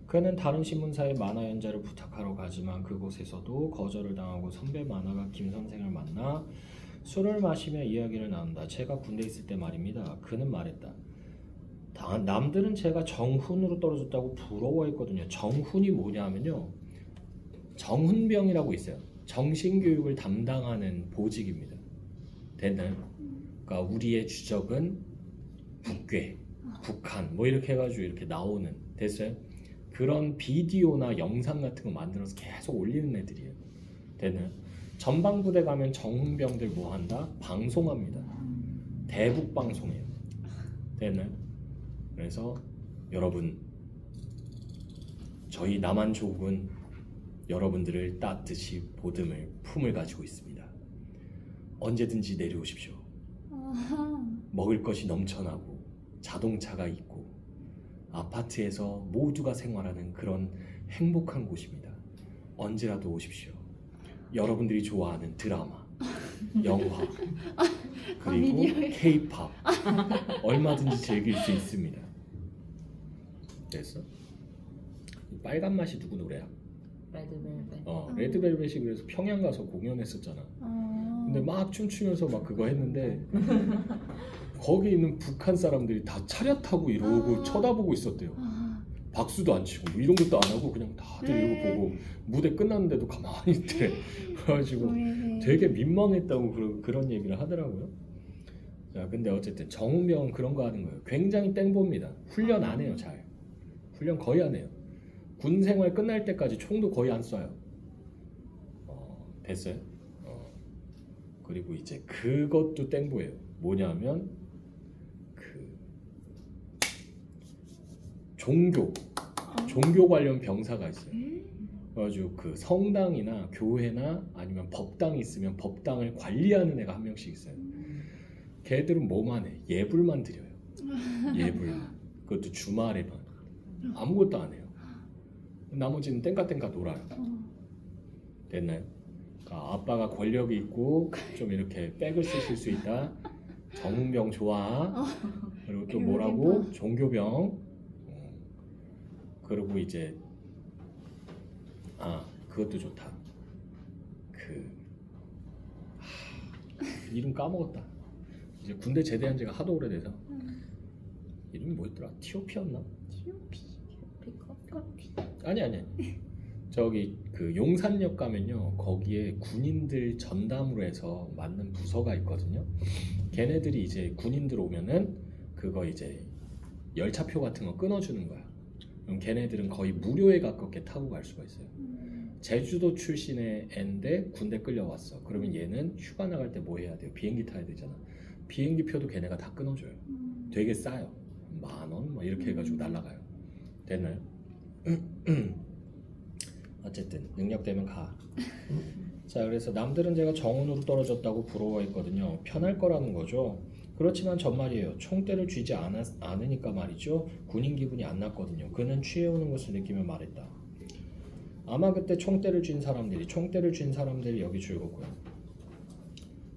그는 다른 신문사의 만화 연재를 부탁하러 가지만 그곳에서도 거절을 당하고 선배 만화가 김 선생을 만나 술을 마시며 이야기를 나눈다. 제가 군대 있을 때 말입니다. 그는 말했다. 남들은 제가 정훈으로 떨어졌다고 부러워했거든요. 정훈이 뭐냐면요. 정훈병이라고 있어요. 정신교육을 담당하는 보직입니다. 됐나요? 그러니까 우리의 주적은 북괴, 북한 뭐 이렇게 해가지고 이렇게 나오는 됐어요? 그런 비디오나 영상 같은 거 만들어서 계속 올리는 애들이에요. 되는 전방부대 가면 정훈병들 뭐 한다? 방송합니다. 대북 방송해요. 되는 그래서 여러분 저희 남한족은 여러분들을 따뜻이 보듬을 품을 가지고 있습니다. 언제든지 내려오십시오. 먹을 것이 넘쳐나고 자동차가 있고 아파트에서 모두가 생활하는 그런 행복한 곳입니다. 언제라도 오십시오. 여러분들이 좋아하는 드라마, 영화, 그리고 K-팝 얼마든지 즐길 수 있습니다. 됐어? 빨간 맛이 누구 노래야? 레드벨벳. 레드벨벳이 그래서 평양 가서 공연했었잖아. 근데 막 춤추면서 막 그거 했는데 거기 있는 북한 사람들이 다 차렷하고 이러고 쳐다보고 있었대요. 박수도 안 치고 뭐 이런 것도 안 하고 그냥 다들 이러고 보고 무대 끝났는데도 가만히 있대. 그래가지고 되게 민망했다고 그런 얘기를 하더라고요. 자, 근데 어쨌든 정훈병은 그런 거 하는 거예요. 굉장히 땡봅니다. 훈련 안 해요, 잘. 훈련 거의 안 해요. 군 생활 끝날 때까지 총도 거의 안 쏴요. 됐어요? 그리고 이제 그것도 땡보예요. 뭐냐면 그 종교 관련 병사가 있어요. 그래가지고 그 성당이나 교회나 아니면 법당이 있으면 법당을 관리하는 애가 한 명씩 있어요. 걔들은 뭐만 해? 예불만 드려요. 예불만. 그것도 주말에만. 아무것도 안 해요. 나머지는 땡까땡까 놀아요. 됐나요? 그러니까 아빠가 권력이 있고 좀 이렇게 백을 쓰실 수 있다. 정훈병 좋아. 그리고 또 뭐라고? 종교병. 그리고 이제 그것도 좋다. 이름 까먹었다. 이제 군대 제대한 지가 하도 오래돼서 이름이 뭐였더라? 티오피였나? 커피. 아니 저기 그 용산역 가면요 거기에 군인들 전담으로 해서 맞는 부서가 있거든요. 걔네들이 이제 군인들 오면은 그거 이제 열차표 같은 거 끊어주는 거야. 그럼 걔네들은 거의 무료에 가깝게 타고 갈 수가 있어요. 제주도 출신의 애인데 군대 끌려왔어. 그러면 얘는 휴가 나갈 때 뭐 해야 돼요? 비행기 타야 되잖아. 비행기 표도 걔네가 다 끊어줘요. 되게 싸요. 10,000원 뭐 이렇게 해가지고 날아가요. 됐나요? 어쨌든 능력되면 가. 자, 그래서 남들은 제가 정훈으로 떨어졌다고 부러워했거든요. 편할 거라는 거죠. 그렇지만 전말이에요. 총대를 쥐지 않으니까 말이죠. 군인 기분이 안 났거든요. 그는 취해오는 것을 느끼며 말했다. 아마 그때 총대를 쥔 사람들이 여기 줄거고요.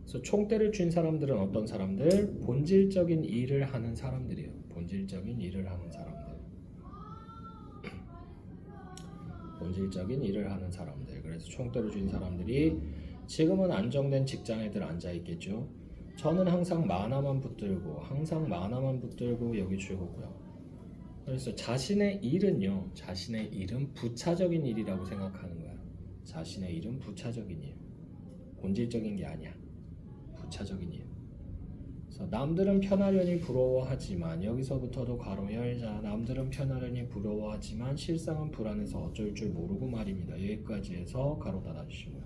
그래서 총대를 쥔 사람들은 어떤 사람들? 본질적인 일을 하는 사람들이에요. 본질적인 일을 하는 사람들. 본질적인 일을 하는 사람들. 그래서 총대를 쥔 사람들이 지금은 안정된 직장에들 앉아 있겠죠. 저는 항상 만화만 붙들고 여기 줄거고요. 그래서 자신의 일은 부차적인 일이라고 생각하는 거야. 자신의 일은 부차적인 일. 본질적인 게 아니야. 부차적인 일. 그래서 남들은 편하려니 부러워하지만 여기서부터도 가로 열자. 남들은 편하려니 부러워하지만 실상은 불안해서 어쩔 줄 모르고 말입니다. 여기까지 해서 가로 닫아주시고요.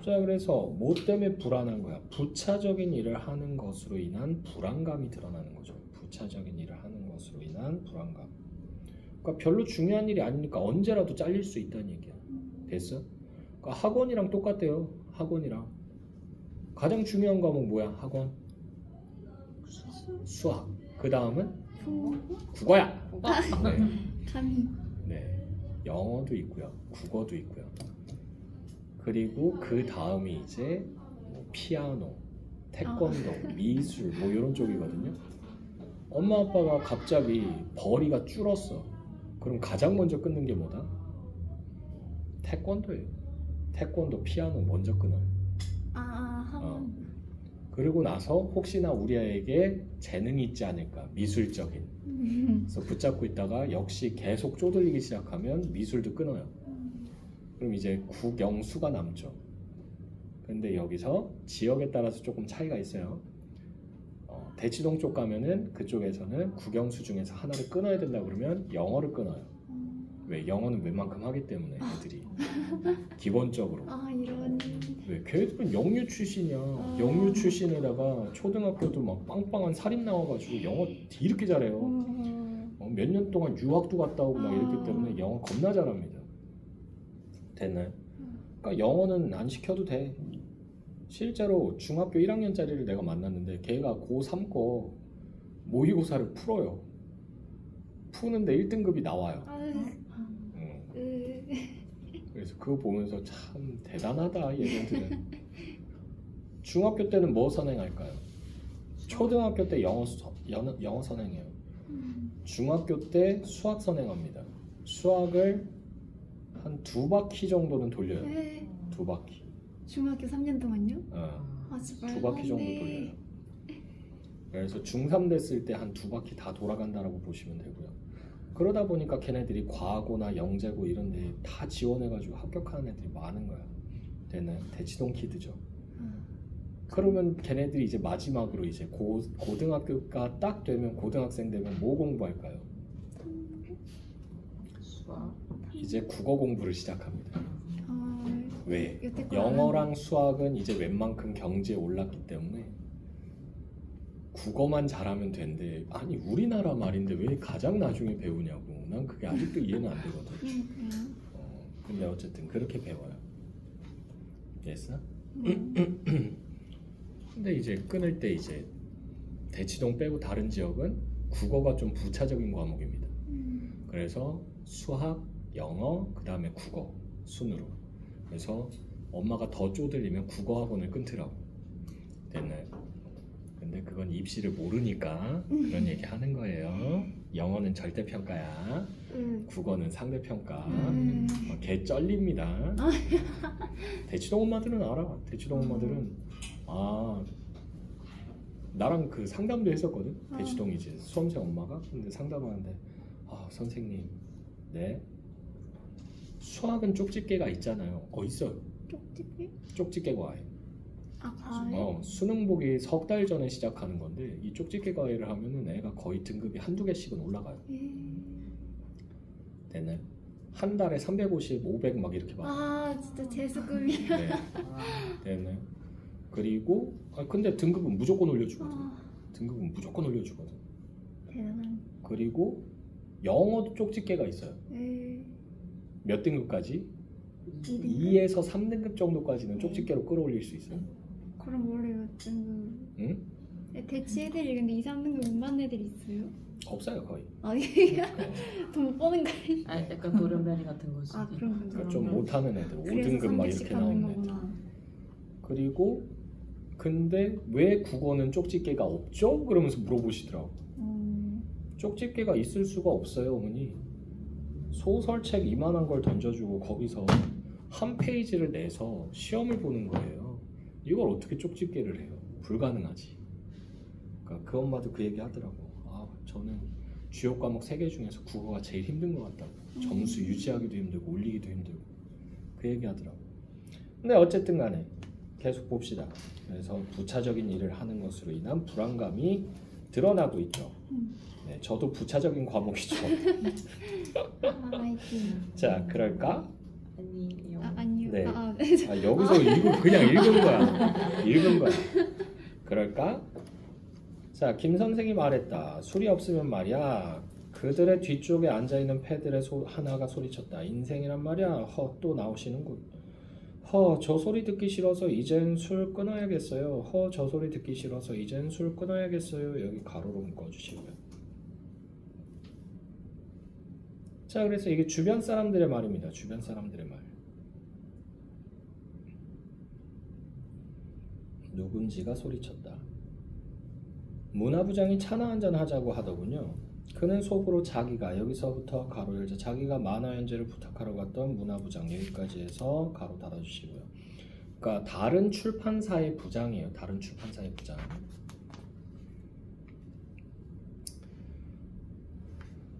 자, 그래서 뭐 때문에 불안한 거야? 부차적인 일을 하는 것으로 인한 불안감이 드러나는 거죠. 부차적인 일을 하는 것으로 인한 불안감. 그러니까 별로 중요한 일이 아니니까 언제라도 잘릴 수 있다는 얘기야. 됐어? 그러니까 학원이랑 똑같대요. 학원이랑 가장 중요한 과목 뭐야? 학원? 수학. 그 다음은? 국어야. 감히. 네. 영어도 있고요. 국어도 있고요. 그리고 그 다음이 이제 뭐 피아노, 태권도, 미술 뭐 이런 쪽이거든요. 엄마 아빠가 갑자기 벌이가 줄었어. 그럼 가장 먼저 끊는 게 뭐다? 태권도예요. 태권도, 피아노 먼저 끊어요. 학원. 그리고 나서 혹시나 우리 아이에게 재능이 있지 않을까, 미술적인. 그래서 붙잡고 있다가 역시 계속 쪼들리기 시작하면 미술도 끊어요. 그럼 이제 국영수가 남죠. 근데 여기서 지역에 따라서 조금 차이가 있어요. 대치동 쪽 가면은 그쪽에서는 국영수 중에서 하나를 끊어야 된다 그러면 영어를 끊어요. 왜? 영어는 웬만큼 하기 때문에 애들이 기본적으로. 아 이런. 왜? 걔들은 영유 출신이야. 영유 출신에다가 초등학교도 막 빵빵한 살인 나와가지고 영어 이렇게 잘해요. 몇 년 동안 유학도 갔다 오고 막 이랬기 때문에 영어 겁나 잘합니다. 됐나요? 그러니까 영어는 안 시켜도 돼. 실제로 중학교 1학년짜리를 내가 만났는데 걔가 고3 거 모의고사를 풀어요. 푸는데 1등급이 나와요. 그래서 그거 보면서 참 대단하다 얘네들은. 중학교 때는 뭐 선행할까요? 초등학교 때 영어 선행해요. 중학교 때 수학 선행합니다. 수학을 한 2바퀴 정도는 돌려요. 2바퀴. 중학교 3년 동안요? 아, 정말 2바퀴 정도 돌려요. 그래서 중3 됐을 때 한 2바퀴 다 돌아간다라고 보시면 되고요. 그러다 보니까 걔네들이 과고나 영재고 이런 데 다 지원해가지고 합격하는 애들이 많은 거야. 되나요? 대치동 키드죠. 그러면 걔네들이 이제 마지막으로 이제 고등학교가 딱 되면 고등학생 되면 뭐 공부할까요? 수학. 이제 국어 공부를 시작합니다. 왜? 여태껏 영어랑 수학은 이제 웬만큼 경지에 올랐기 때문에 국어만 잘하면 된대. 아니 우리나라 말인데 왜 가장 나중에 배우냐고. 난 그게 아직도 이해는 안 되거든. 근데 어쨌든 그렇게 배워요. 됐어? 근데 이제 끊을 때 이제 대치동 빼고 다른 지역은 국어가 좀 부차적인 과목입니다. 그래서 수학, 영어, 그 다음에 국어 순으로. 그래서 엄마가 더 쪼들리면 국어 학원을 끊더라고. 됐나요? 근데 그건 입시를 모르니까 그런 얘기 하는 거예요. 영어는 절대평가야. 국어는 상대평가. 개 쩔립니다. 대치동 엄마들은 알아. 대치동 엄마들은 나랑 그 상담도 했었거든. 대치동 이제 수험생 엄마가. 근데 상담하는데 선생님, 네? 수학은 쪽집게가 있잖아요. 있어요. 쪽집게? 쪽집게 과외. 과외? 수능 보기 석 달 전에 시작하는 건데 이 쪽집게 과외를 하면은 애가 거의 등급이 한두 개씩은 올라가요. 됐나요? 한 달에 350, 500 막 이렇게 받아요. 진짜 재수급이야. 네. 됐나요? 그리고 근데 등급은 무조건 올려주거든. 등급은 무조건 올려주거든. 대단한. 그리고 영어도 쪽집게가 있어요. 몇 등급까지? 2에서 3등급 정도까지는 쪽집게로 끌어올릴 수 있어요. 그럼 원래 몇 등급? 응? 대치 애들이 근데 2, 3등급 못 받는 애들이 있어요? 없어요 거의. 돈 못 버는 거 아니야? 약간 도련변이 같은 거지. 그런 건가? 그러니까 좀 못하는 애들, 그래서 5등급 막 3개씩 이렇게 받는 나오는 애들. 거구나. 그리고 근데 왜 국어는 쪽집게가 없죠? 그러면서 물어보시더라고. 쪽집게가 있을 수가 없어요, 어머니. 소설책 이만한 걸 던져주고 거기서 한 페이지를 내서 시험을 보는 거예요. 이걸 어떻게 쪽집게를 해요? 불가능하지. 그러니까 그 엄마도 그 얘기 하더라고. 저는 주요 과목 3개 중에서 국어가 제일 힘든 것 같다고. 점수 유지하기도 힘들고 올리기도 힘들고 그 얘기 하더라고. 근데 어쨌든 간에 계속 봅시다. 그래서 부차적인 일을 하는 것으로 인한 불안감이 드러나고 있죠. 네, 저도 부차적인 과목이죠. 자, 그럴까? 아니요. 아니요. 네. 여기서 그냥 읽은 거야. 읽은 거야. 그럴까? 자, 김 선생이 말했다. 술이 없으면 말이야. 그들의 뒤쪽에 앉아있는 패들의 하나가 소리쳤다. 인생이란 말이야. 또 나오시는군. 저 소리 듣기 싫어서 이젠 술 끊어야겠어요. 저 소리 듣기 싫어서 이젠 술 끊어야겠어요. 여기 가로로 묶어주시고요. 자, 그래서 이게 주변 사람들의 말입니다. 주변 사람들의 말. 누군지가 소리쳤다. 문화부장이 차나 한잔 하자고 하더군요. 그는 속으로 자기가 여기서부터 가로 열자 자기가 만화 연재를 부탁하러 갔던 문화부장 여기까지 해서 가로 닫아주시고요. 그러니까 다른 출판사의 부장이에요. 다른 출판사의 부장.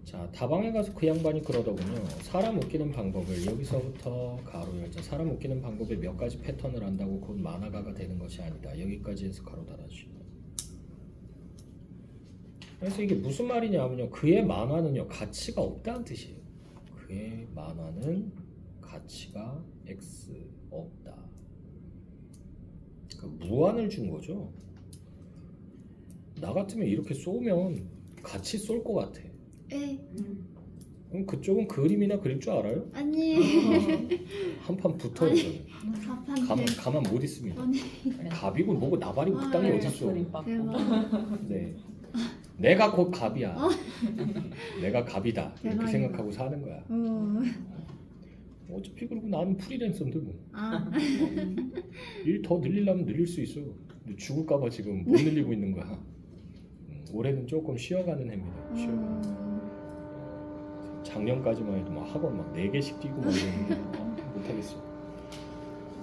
자, 다방에 가서 그 양반이 그러더군요. 사람 웃기는 방법을 여기서부터 가로 열자 사람 웃기는 방법의 몇 가지 패턴을 안다고 곧 만화가가 되는 것이 아니다. 여기까지 해서 가로 닫아주시고요. 그래서 이게 무슨 말이냐면요. 그의 만화는요 가치가 없다는 뜻이에요. 그의 만화는 가치가 X 없다. 그러니까 무한을 준 거죠. 나 같으면 이렇게 쏘면 같이 쏠 것 같아. 에 그럼 그쪽은 그림이나 그릴 줄 알아요? 아니 한판 붙어요. 저는. 답한테 가만 못 있습니다. 아니 갑이고 뭐고 나발이고 그 땅에 아, 어딨어. 대박. 네. 내가 곧 갑이야. 내가 갑이다. 이렇게 대박이다. 생각하고 사는 거야. 어차피 그리고 나는 프리랜서인데 뭐. 아 일 더 늘리려면 늘릴 수 있어. 근데 죽을까봐 지금 못 늘리고 있는 거야. 올해는 조금 쉬어가는 해입니다. 쉬어가는. 작년까지만 해도 막 학원 막 4개씩 뛰고 막 이랬는데 못하겠어.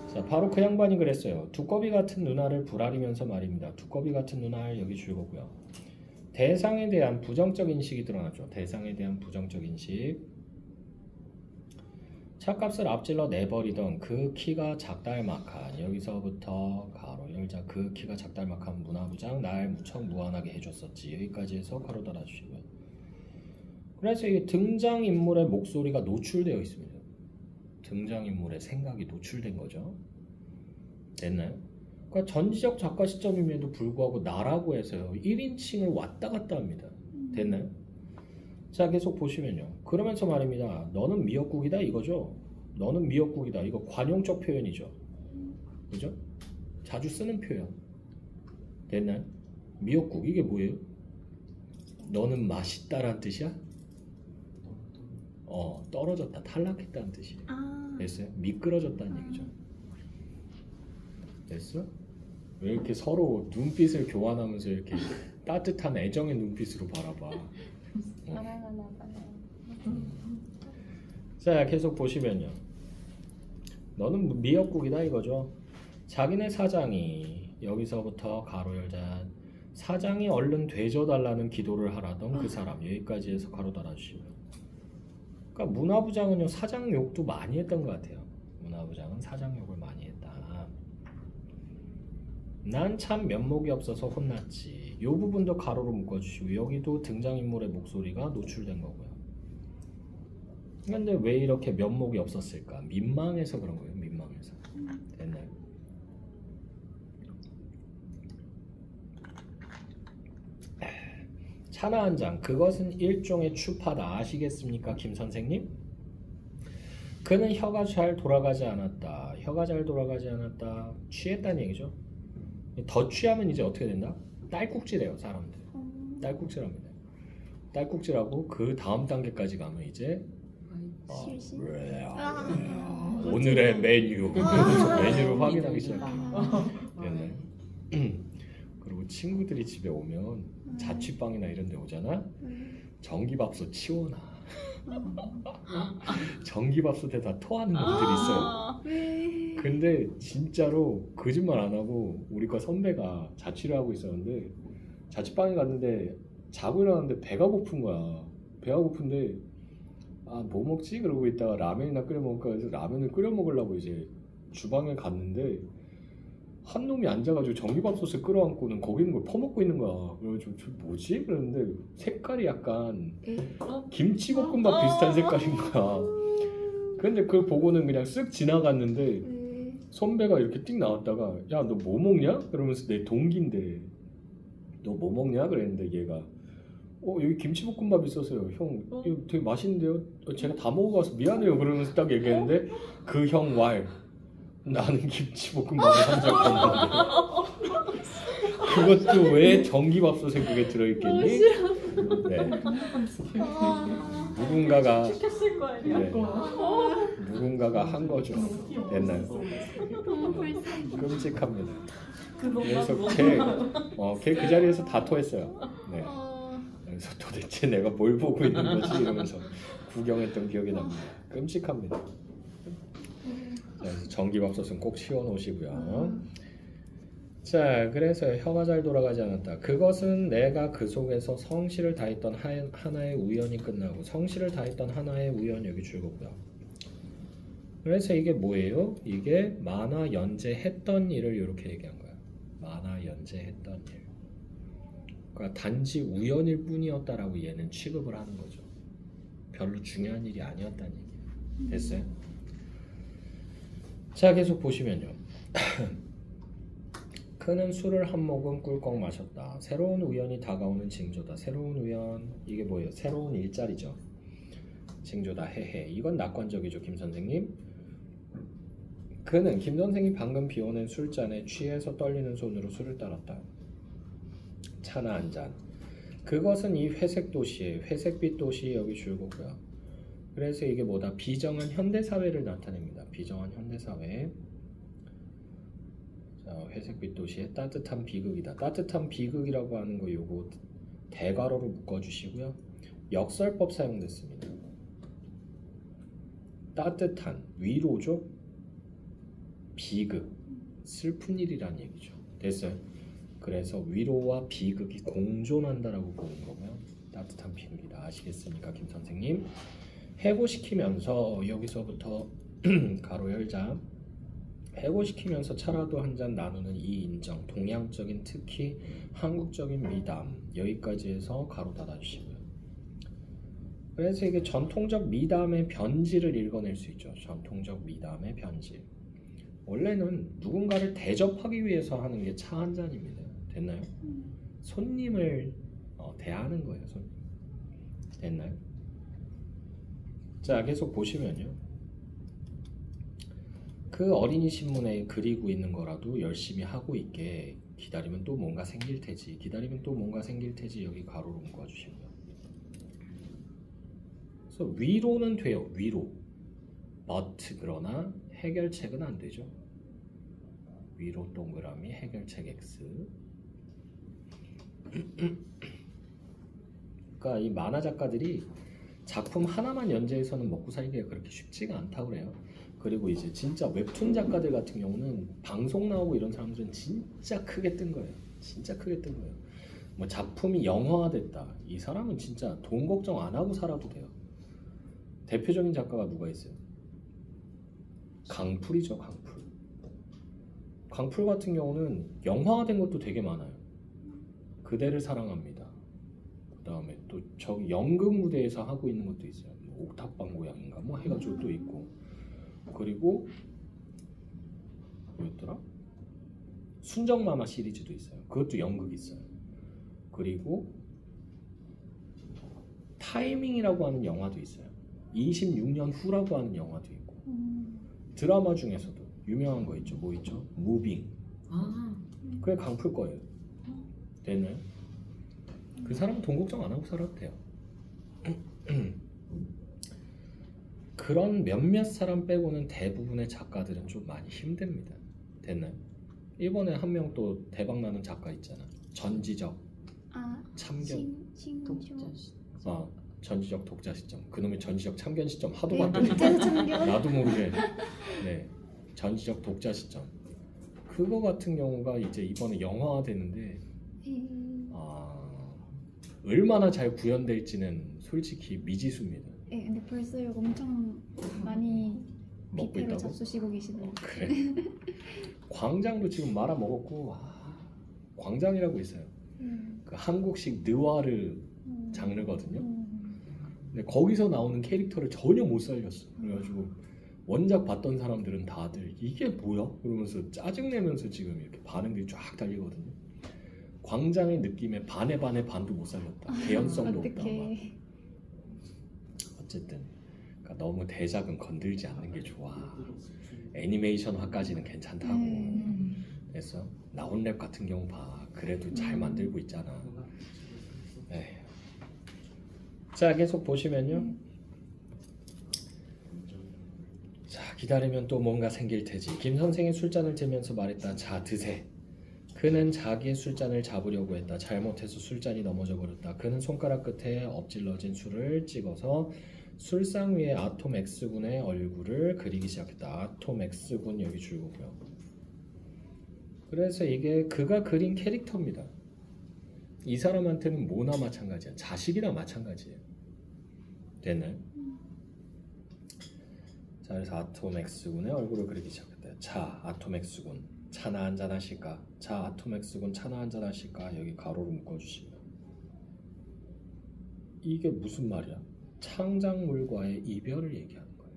자, 바로 그 양반이 그랬어요. 두꺼비 같은 누나를 불아리면서 말입니다. 두꺼비 같은 누나를 여기 줄거고요. 대상에 대한 부정적 인식이 드러나죠. 대상에 대한 부정적 인식. 차값을 앞질러 내버리던 그 키가 작달막한 여기서부터 가로 열자 그 키가 작달막한 문화부장 날 무척 무한하게 해줬었지. 여기까지 해서 가로 달아주시고요. 그래서 이 등장인물의 목소리가 노출되어 있습니다. 등장인물의 생각이 노출된 거죠. 됐나요? 그러니까 전지적 작가 시점임에도 불구하고 나라고 해서요 1인칭을 왔다 갔다 합니다. 됐나요? 자 계속 보시면요. 그러면서 말입니다. 너는 미역국이다 이거죠. 너는 미역국이다. 이거 관용적 표현이죠. 그죠? 자주 쓰는 표현. 됐나요? 미역국 이게 뭐예요? 너는 맛있다라는 뜻이야? 떨어졌다, 탈락했다는 뜻이에요. 아 됐어요? 미끄러졌다는 얘기죠. 됐어? 왜 이렇게 서로 눈빛을 교환하면서 이렇게 따뜻한 애정의 눈빛으로 바라봐. 사랑하나 봐요. 자 계속 보시면요. 너는 미역국이다 이거죠. 자기네 사장이 여기서부터 가로 열자 사장이 얼른 되져달라는 기도를 하라던 그 사람 여기까지 해서 가로 달아주시고요. 그러니까 문화부장은요 사장 욕도 많이 했던 것 같아요. 문화부장은 사장 욕을 많이 했다. 난 참 면목이 없어서 혼났지. 이 부분도 가로로 묶어주시고 여기도 등장인물의 목소리가 노출된 거고요. 근데 왜 이렇게 면목이 없었을까? 민망해서 그런 거예요. 민망해서. 됐나요? 차나 한 잔. 그것은 일종의 추파다. 아시겠습니까? 김 선생님? 그는 혀가 잘 돌아가지 않았다. 혀가 잘 돌아가지 않았다. 취했다는 얘기죠. 더 취하면 이제 어떻게 된다? 딸꾹질해요. 사람들. 딸꾹질합니다. 딸꾹질하고 그 다음 단계까지 가면 이제 실실? 오늘의 메뉴 메뉴를 확인하기 시작해요. 됐나요? 그리고 친구들이 집에 오면 자취방이나 이런 데 오잖아. 전기밥솥 치워놔. 전기밥솥에다 토하는 놈들이 있어요. 왜? 근데 진짜로 거짓말 안 하고 우리 과 선배가 자취를 하고 있었는데 자취방에 갔는데 자고 일어났는데 배가 고픈 거야. 배가 고픈데 뭐 먹지? 그러고 있다가 라면이나 끓여 먹을까 해서 라면을 끓여 먹으려고 이제 주방에 갔는데 한 놈이 앉아가지고 전기밥솥을 끌어안고는 거기 있는 걸 퍼먹고 있는 거야. 그래가지고 저 뭐지? 그랬는데 색깔이 약간 김치볶음밥 비슷한 색깔인 거야. 근데 그걸 보고는 그냥 쓱 지나갔는데 선배가 이렇게 띡 나왔다가 야 너 뭐 먹냐? 그러면서 내 동기인데 너 뭐 먹냐? 그랬는데 얘가 여기 김치볶음밥 있어서요. 형 이거 되게 맛있는데요? 제가 다 먹어가서 미안해요. 그러면서 딱 얘기했는데 그 형 왈 나는 김치볶음밥을 한 적 없는데 그것도 왜 전기밥솥에 그게 들어있겠니? 네. 누군가가 시켰을 거 아니야? 네. 누군가가 한 거죠. 됐나요? 너무 불쌍해. 끔찍합니다. 그것만 그래서 걔 그 자리에서 다 토했어요. 네. 어, 그래서 도대체 내가 뭘 보고 있는 거지 이러면서 구경했던 기억이 납니다. 끔찍합니다. 그래서 전기밥솥은 꼭 치워놓으시고요. 자, 그래서 혀가 잘 돌아가지 않았다. 그것은 내가 그 속에서 성실을 다했던 하나의 우연이 끝나고 성실을 다했던 하나의 우연 여기 줄거고요. 그래서 이게 뭐예요? 이게 만화 연재했던 일을 이렇게 얘기한 거야. 만화 연재했던 일. 그러니까 단지 우연일 뿐이었다라고 얘는 취급을 하는 거죠. 별로 중요한 일이 아니었다는 얘기예요. 됐어요? 자, 계속 보시면요. 그는 술을 한 모금 꿀꺽 마셨다. 새로운 우연이 다가오는 징조다. 새로운 우연, 이게 뭐예요? 새로운 일자리죠. 징조다. 헤헤. 이건 낙관적이죠, 김 선생님. 그는 김 선생이 방금 비워낸 술잔에 취해서 떨리는 손으로 술을 따랐다. 차나 한 잔. 그것은 이 회색 도시의 회색빛 도시 여기 줄거고요. 그래서 이게 뭐다? 비정한 현대사회를 나타냅니다. 비정한 현대사회. 자, 회색빛 도시의 따뜻한 비극이다. 따뜻한 비극이라고 하는 거 요거 대괄호로 묶어주시고요. 역설법 사용됐습니다. 따뜻한 위로죠. 비극 슬픈 일이란 얘기죠. 됐어요? 그래서 위로와 비극이 공존한다라고 보는 거고요. 따뜻한 비극이다. 아시겠습니까, 김 선생님? 해고시키면서 여기서부터 가로 열자. 해고시키면서 차라도 한 잔 나누는 이 인정, 동양적인 특히 한국적인 미담 여기까지 해서 가로 닫아주시고요. 그래서 이게 전통적 미담의 변질을 읽어낼 수 있죠. 전통적 미담의 변질. 원래는 누군가를 대접하기 위해서 하는 게 차 한 잔입니다. 됐나요? 손님을 대하는 거예요. 손님. 됐나요? 자, 계속 보시면요. 그 어린이 신문에 그리고 있는 거라도 열심히 하고 있게 기다리면 또 뭔가 생길 테지. 기다리면 또 뭔가 생길 테지. 여기 가로로 묶어주시고요. 그래서 위로는 돼요. 위로. but 그러나 해결책은 안 되죠. 위로 동그라미 해결책 X. 그러니까 이 만화 작가들이 작품 하나만 연재해서는 먹고 살기가 그렇게 쉽지가 않다고 그래요. 그리고 이제 진짜 웹툰 작가들 같은 경우는 방송 나오고 이런 사람들은 진짜 크게 뜬 거예요. 진짜 크게 뜬 거예요. 뭐 작품이 영화화됐다. 이 사람은 진짜 돈 걱정 안 하고 살아도 돼요. 대표적인 작가가 누가 있어요? 강풀이죠, 강풀. 강풀 같은 경우는 영화화된 것도 되게 많아요. 그대를 사랑합니다. 그 다음에 또 저기 연극 무대에서 하고 있는 것도 있어요. 뭐 옥탑방 고양인가 뭐 해가지고 또 있고. 그리고 뭐였더라? 순정마마 시리즈도 있어요. 그것도 연극 있어요. 그리고 타이밍이라고 하는 영화도 있어요. 26년 후라고 하는 영화도 있고. 드라마 중에서도 유명한 거 있죠. 뭐 있죠? 무빙. 그게 강풀 거예요. 됐나요? 그 사람은 돈 걱정 안 하고 살아도 돼요. 그런 몇몇 사람 빼고는 대부분의 작가들은 좀 많이 힘듭니다. 됐나요? 이번에 한 명 또 대박나는 작가 있잖아. 전지적 참견. 전지적 독자 시점. 그놈의 전지적 참견 시점 하도 봤더니 나도 모르게. 네, 전지적 독자 시점. 그거 같은 경우가 이제 이번에 영화화 되는데 얼마나 잘 구현될지는 솔직히 미지수입니다. 네, 근데 벌써 이거 엄청 많이 먹고 뷔페로 있다고? 잡수시고 계시더라고요. 그래. 광장도 지금 말아 먹었고 광장이라고 있어요. 그 한국식 느와르 장르거든요. 근데 거기서 나오는 캐릭터를 전혀 못 살렸어. 그래가지고 원작 봤던 사람들은 다들 이게 뭐야? 그러면서 짜증내면서 지금 이렇게 반응들이 쫙 달리거든요. 광장의 느낌에 반의 반도 못 살렸다. 개연성도 없다. 막. 어쨌든 그러니까 너무 대작은 건들지 않는 게 좋아. 애니메이션화까지는 괜찮다고. 그래서 나온랩 같은 경우 봐. 그래도 잘 만들고 있잖아. 에휴. 자, 계속 보시면요. 자, 기다리면 또 뭔가 생길 테지. 김 선생이 술잔을 들면서 말했다. 자, 드세. 그는 자기의 술잔을 잡으려고 했다. 잘못해서 술잔이 넘어져 버렸다. 그는 손가락 끝에 엎질러진 술을 찍어서 술상 위에 아톰 X군의 얼굴을 그리기 시작했다. 아톰 X군 여기 줄거고요. 그래서 이게 그가 그린 캐릭터입니다. 이 사람한테는 뭐나 마찬가지야. 자식이나 마찬가지예요. 됐나요? 자, 그래서 아톰 X군의 얼굴을 그리기 시작했다. 자, 아톰 X군 차나 한잔 하실까? 자, 아톰 X군 차나 한잔 하실까? 여기 가로로 묶어주시고요. 이게 무슨 말이야? 창작물과의 이별을 얘기하는 거예요.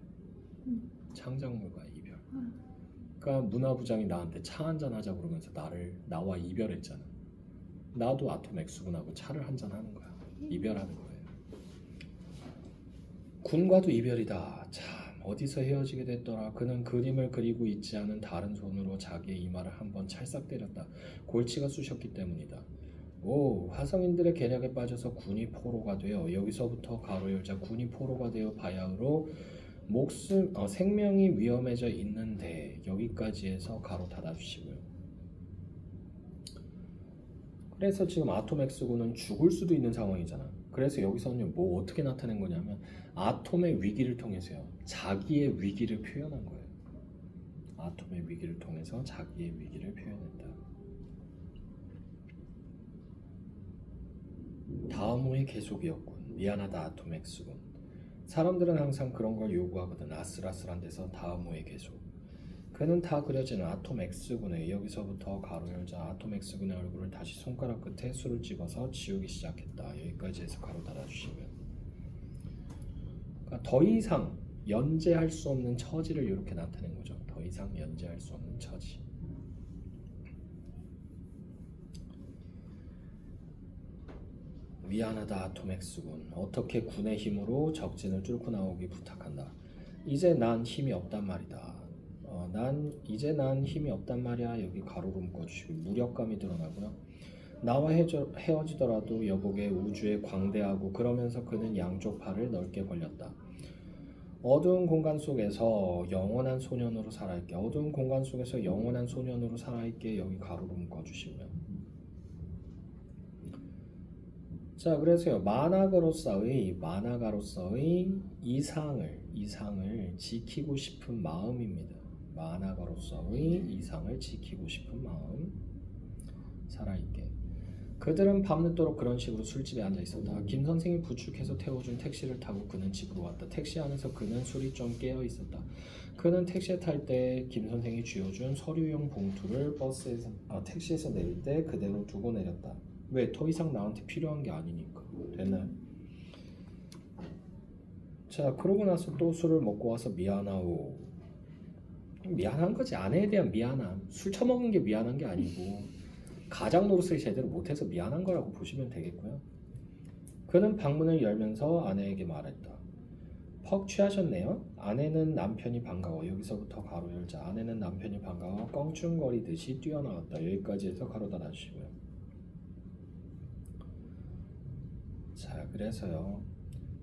창작물과의 이별. 그러니까 문화부장이 나한테 차 한잔 하자 그러면서 나와 이별했잖아. 나도 아토맥스군하고 차를 한잔 하는 거야. 이별하는 거예요. 군과도 이별이다. 참 어디서 헤어지게 됐더라. 그는 그림을 그리고 있지 않은 다른 손으로 자기의 이마를 한번 찰싹 때렸다. 골치가 쑤셨기 때문이다. 오, 화성인들의 계략에 빠져서 군이 포로가 되어 여기서부터 가로 열자 군이 포로가 되어 바야흐로 생명이 위험해져 있는데 여기까지 해서 가로 닫아주시고요. 그래서 지금 아토맥스군은 죽을 수도 있는 상황이잖아. 그래서 여기서는 뭐 어떻게 나타낸 거냐면 아톰의 위기를 통해서요. 자기의 위기를 표현한 거예요. 아톰의 위기를 통해서 자기의 위기를 표현했다. 다음 후의 계속이었군. 미안하다 아토맥스군. 사람들은 항상 그런 걸 요구하거든. 아슬아슬한 데서 다음 후의 계속. 그는 다 그려지는 아토맥스군의 여기서부터 가로 열자 아토맥스군의 얼굴을 다시 손가락 끝에 술을 집어서 지우기 시작했다. 여기까지 해서 가로 닫아주시면. 그러니까 더 이상 연재할 수 없는 처지를 이렇게 나타낸 거죠. 더 이상 연재할 수 없는 처지. 미안하다 아토맥스군. 어떻게 군의 힘으로 적진을 뚫고 나오기 부탁한다. 이제 난 힘이 없단 말이다. 이제 난 힘이 없단 말이야. 여기 가로로 묶어주시고 무력감이 드러나고요. 나와 헤어지더라도 여보게 우주에 광대하고 그러면서 그는 양쪽 팔을 넓게 벌렸다. 어두운 공간 속에서 영원한 소년으로 살아있게. 어두운 공간 속에서 영원한 소년으로 살아있게. 여기 가로로 묶어주시고요. 자, 그래서요. 만화가로서의 이상을 지키고 싶은 마음입니다. 만화가로서의 이상을 지키고 싶은 마음. 살아있게. 그들은 밤늦도록 그런 식으로 술집에 앉아 있었다. 김 선생이 부축해서 태워준 택시를 타고 그는 집으로 왔다. 택시 안에서 그는 술이 좀 깨어 있었다. 그는 택시에 탈 때 김 선생이 쥐어준 서류용 봉투를 택시에서 내릴 때 그대로 두고 내렸다. 왜? 더 이상 나한테 필요한 게 아니니까. 됐나요? 자, 그러고 나서 또 술을 먹고 와서 미안하오. 미안한 거지. 아내에 대한 미안함. 술 처먹은 게 미안한 게 아니고 가장 노릇을 제대로 못해서 미안한 거라고 보시면 되겠고요. 그는 방문을 열면서 아내에게 말했다. 퍽 취하셨네요? 아내는 남편이 반가워. 여기서부터 가로 열자. 아내는 남편이 반가워 껑충거리듯이 뛰어나왔다. 여기까지 해서 가로 닫아주시고요. 자, 그래서요.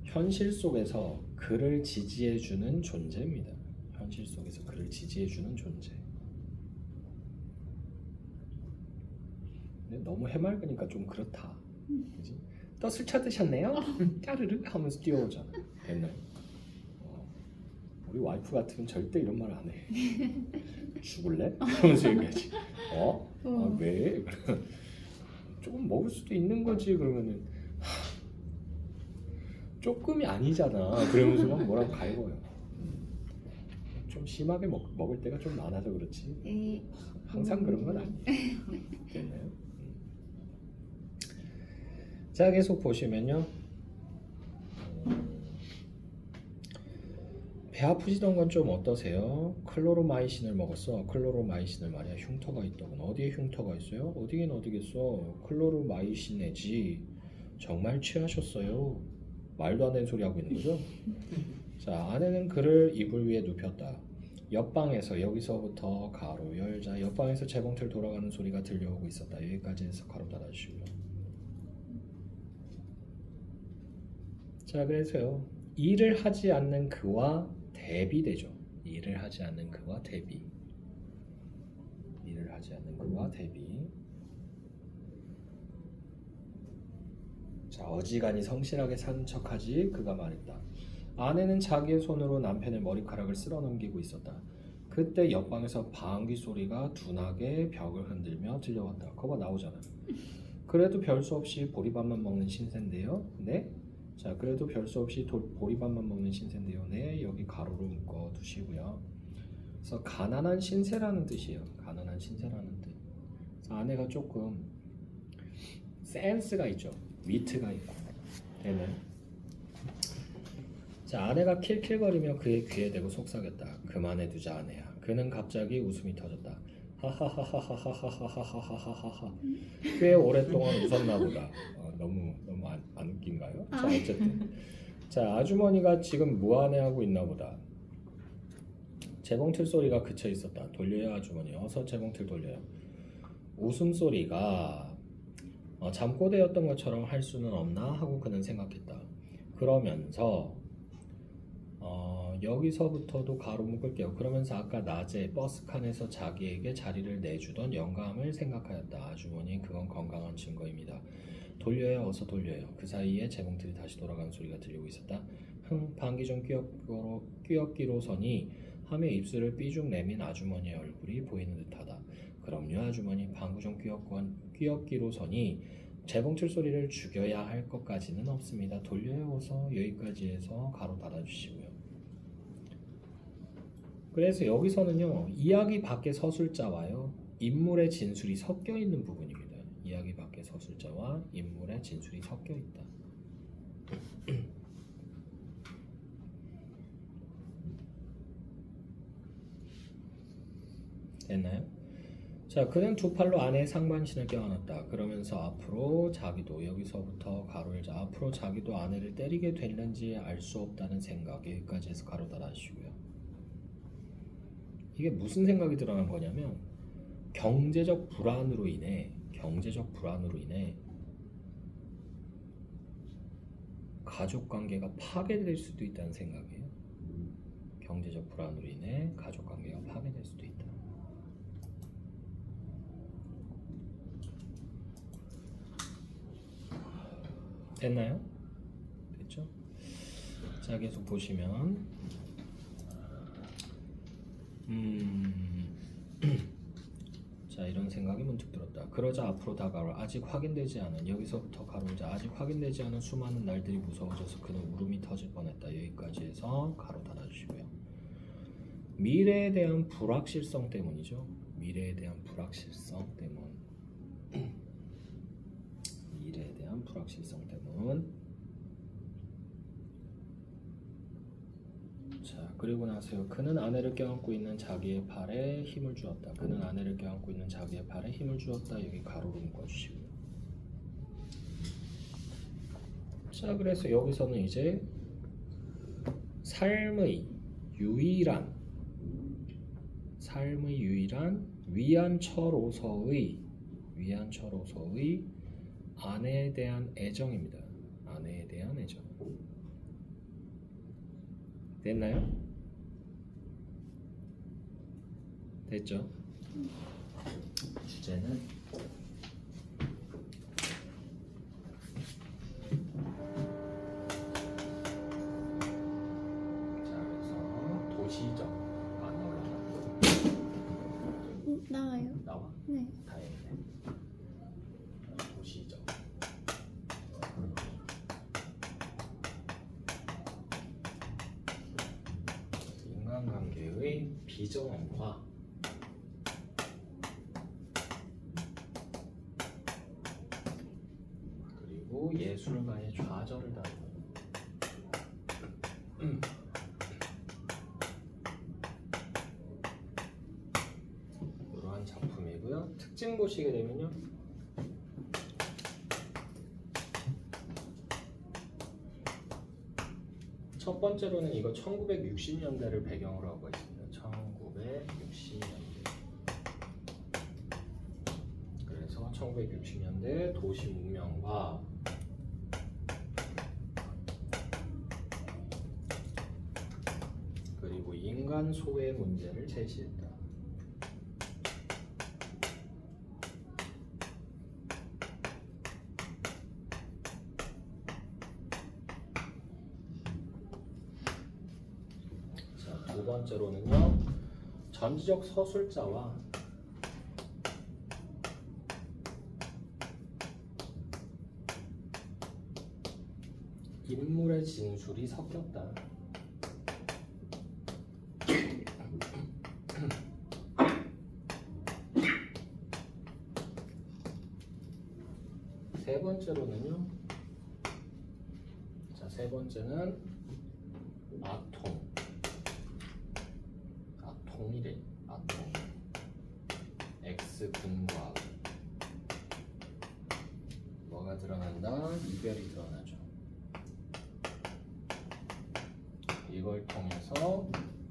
현실 속에서 그를 지지해주는 존재입니다. 현실 속에서 그를 지지해주는 존재. 근데 너무 해맑으니까 좀 그렇다. 그치? 또 술 쳐드셨네요? 까르르 하면서 뛰어오잖아. 됐나요? 우리 와이프 같으면 절대 이런 말 안 해. 죽을래? 하면서 얘기하지. 왜? 조금 먹을 수도 있는 거지. 그러면은 조금이 아니잖아. 그러면서 막 뭐라고 갈고요. 좀 심하게 먹을 때가 좀 많아서 그렇지. 항상 그런 건 아니에요. 됐나요? 자, 계속 보시면요. 배 아프시던 건 좀 어떠세요? 클로로마이신을 먹었어. 클로로마이신을 말이야. 흉터가 있더군. 어디에 흉터가 있어요? 어디긴 어디겠어. 클로로마이신에지. 정말 취하셨어요. 말도 안 되는 소리 하고 있는 거죠? 자, 아내는 그를 이불 위에 눕혔다. 옆방에서 여기서부터 가로 열자. 옆방에서 재봉틀 돌아가는 소리가 들려오고 있었다. 여기까지 해서 가로 닫아주시고요. 자, 그래서요. 일을 하지 않는 그와 대비되죠. 일을 하지 않는 그와 대비. 일을 하지 않는 그와 대비. 자, 어지간히 성실하게 사는 척하지. 그가 말했다. 아내는 자기의 손으로 남편의 머리카락을 쓸어넘기고 있었다. 그때 옆방에서 방귀 소리가 둔하게 벽을 흔들며 들려왔다. 거봐 나오잖아. 그래도 별 수 없이 보리밥만 먹는 신세인데요. 네? 자, 그래도 별 수 없이 보리밥만 먹는 신세인데요. 네, 여기 가로로 묶어 두시고요. 그래서 가난한 신세라는 뜻이에요. 가난한 신세라는 뜻. 그래서 아내가 조금 센스가 있죠. 위트가 있고. 되네. 자, 아내가 킬킬거리며 그의 귀에 대고 속삭였다. 그만해두자 아내야. 그는 갑자기 웃음이 터졌다. 하하하하하하하하하하하하. 꽤 오랫동안 웃었나 보다. 너무 안 웃긴가요? 자, 어쨌든 자, 아주머니가 지금 무안해하고 있나 보다. 재봉틀 소리가 그쳐 있었다. 돌려요 아주머니. 어서 재봉틀 돌려요. 웃음소리가 잠꼬대였던 것처럼 할 수는 없나 하고 그는 생각했다. 그러면서 여기서부터도 가로 묶을게요. 그러면서 아까 낮에 버스칸에서 자기에게 자리를 내주던 영감을 생각하였다. 아주머니 그건 건강한 증거입니다. 돌려요 어서 돌려요. 그 사이에 재봉틀이 다시 돌아가는 소리가 들리고 있었다. 방귀 좀 뀌었기로서니 하며 입술을 삐죽 내민 아주머니의 얼굴이 보이는 듯하다. 그럼요 아주머니 방구 좀 뀌었기로서니 재봉틀 소리를 죽여야 할 것까지는 없습니다. 돌려요 어서 여기까지 해서 가로 닫아주시고요. 그래서 여기서는요 이야기 밖의 서술자와요 인물의 진술이 섞여 있는 부분입니다. 이야기 밖의 서술자와 인물의 진술이 섞여 있다. 됐나요? 자, 그는 두 팔로 아내의 상반신을 껴안았다. 그러면서 앞으로 자기도 여기서부터 가로 열자 앞으로 자기도 아내를 때리게 될는지 알 수 없다는 생각 여기까지 해서 가로 닫아주시고요. 이게 무슨 생각이 드러난 거냐면 경제적 불안으로 인해 가족 관계가 파괴될 수도 있다는 생각이에요. 경제적 불안으로 인해 가족 관계가 파괴될 수도 있다. 됐나요? 됐죠? 자, 계속 보시면 자, 이런 생각이 문득 들었다. 그러자 앞으로 다가올 아직 확인되지 않은 여기서부터 가로자 아직 확인되지 않은 수많은 날들이 무서워져서 그는 울음이 터질 뻔했다. 여기까지 해서 가로 닫아주시고요. 미래에 대한 불확실성 때문이죠. 미래에 대한 불확실성 때문. 미래에 대한 불확실성 때문. 자, 그리고 나서요. 그는 아내를 껴안고 있는 자기의 팔에 힘을 주었다. 그는 아내를 껴안고 있는 자기의 팔에 힘을 주었다. 여기 가로로 묶어주시고요. 자, 그래서 여기서는 이제 삶의 유일한 위안처로서의 아내에 대한 애정입니다. 아내에 대한 애정. 됐나요? 됐죠? 주제는 자, 그래서 도시적 안 올라가. 나와요. 나와? 네. 다행이네. 도시적. 인간관계의 비정형화. 그리고 예술가의 좌절을 다루는 이러한 작품이고요. 특징 보시게 되면요. 첫 번째로는 이거 1960년대를 배경으로 하고 있습니다. 1960년대. 그래서 1960년대 도시 문명화. 그리고 인간 소외 문제를 제시했다. 두 번째로는요, 전지적 서술자와 인물의 진술이 섞였다. 세 번째로는요, 자, 세 번째는 아통이래. 아통. X 분과 뭐가 드러난다? 이별이 드러나죠. 이걸 통해서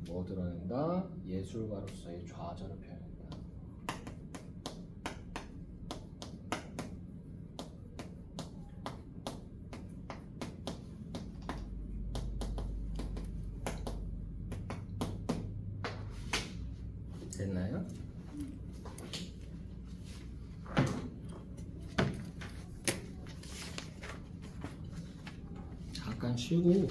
뭐 드러낸다? 예술가로서의 좌절을 표현한다. 됐나요? 잠깐 쉬고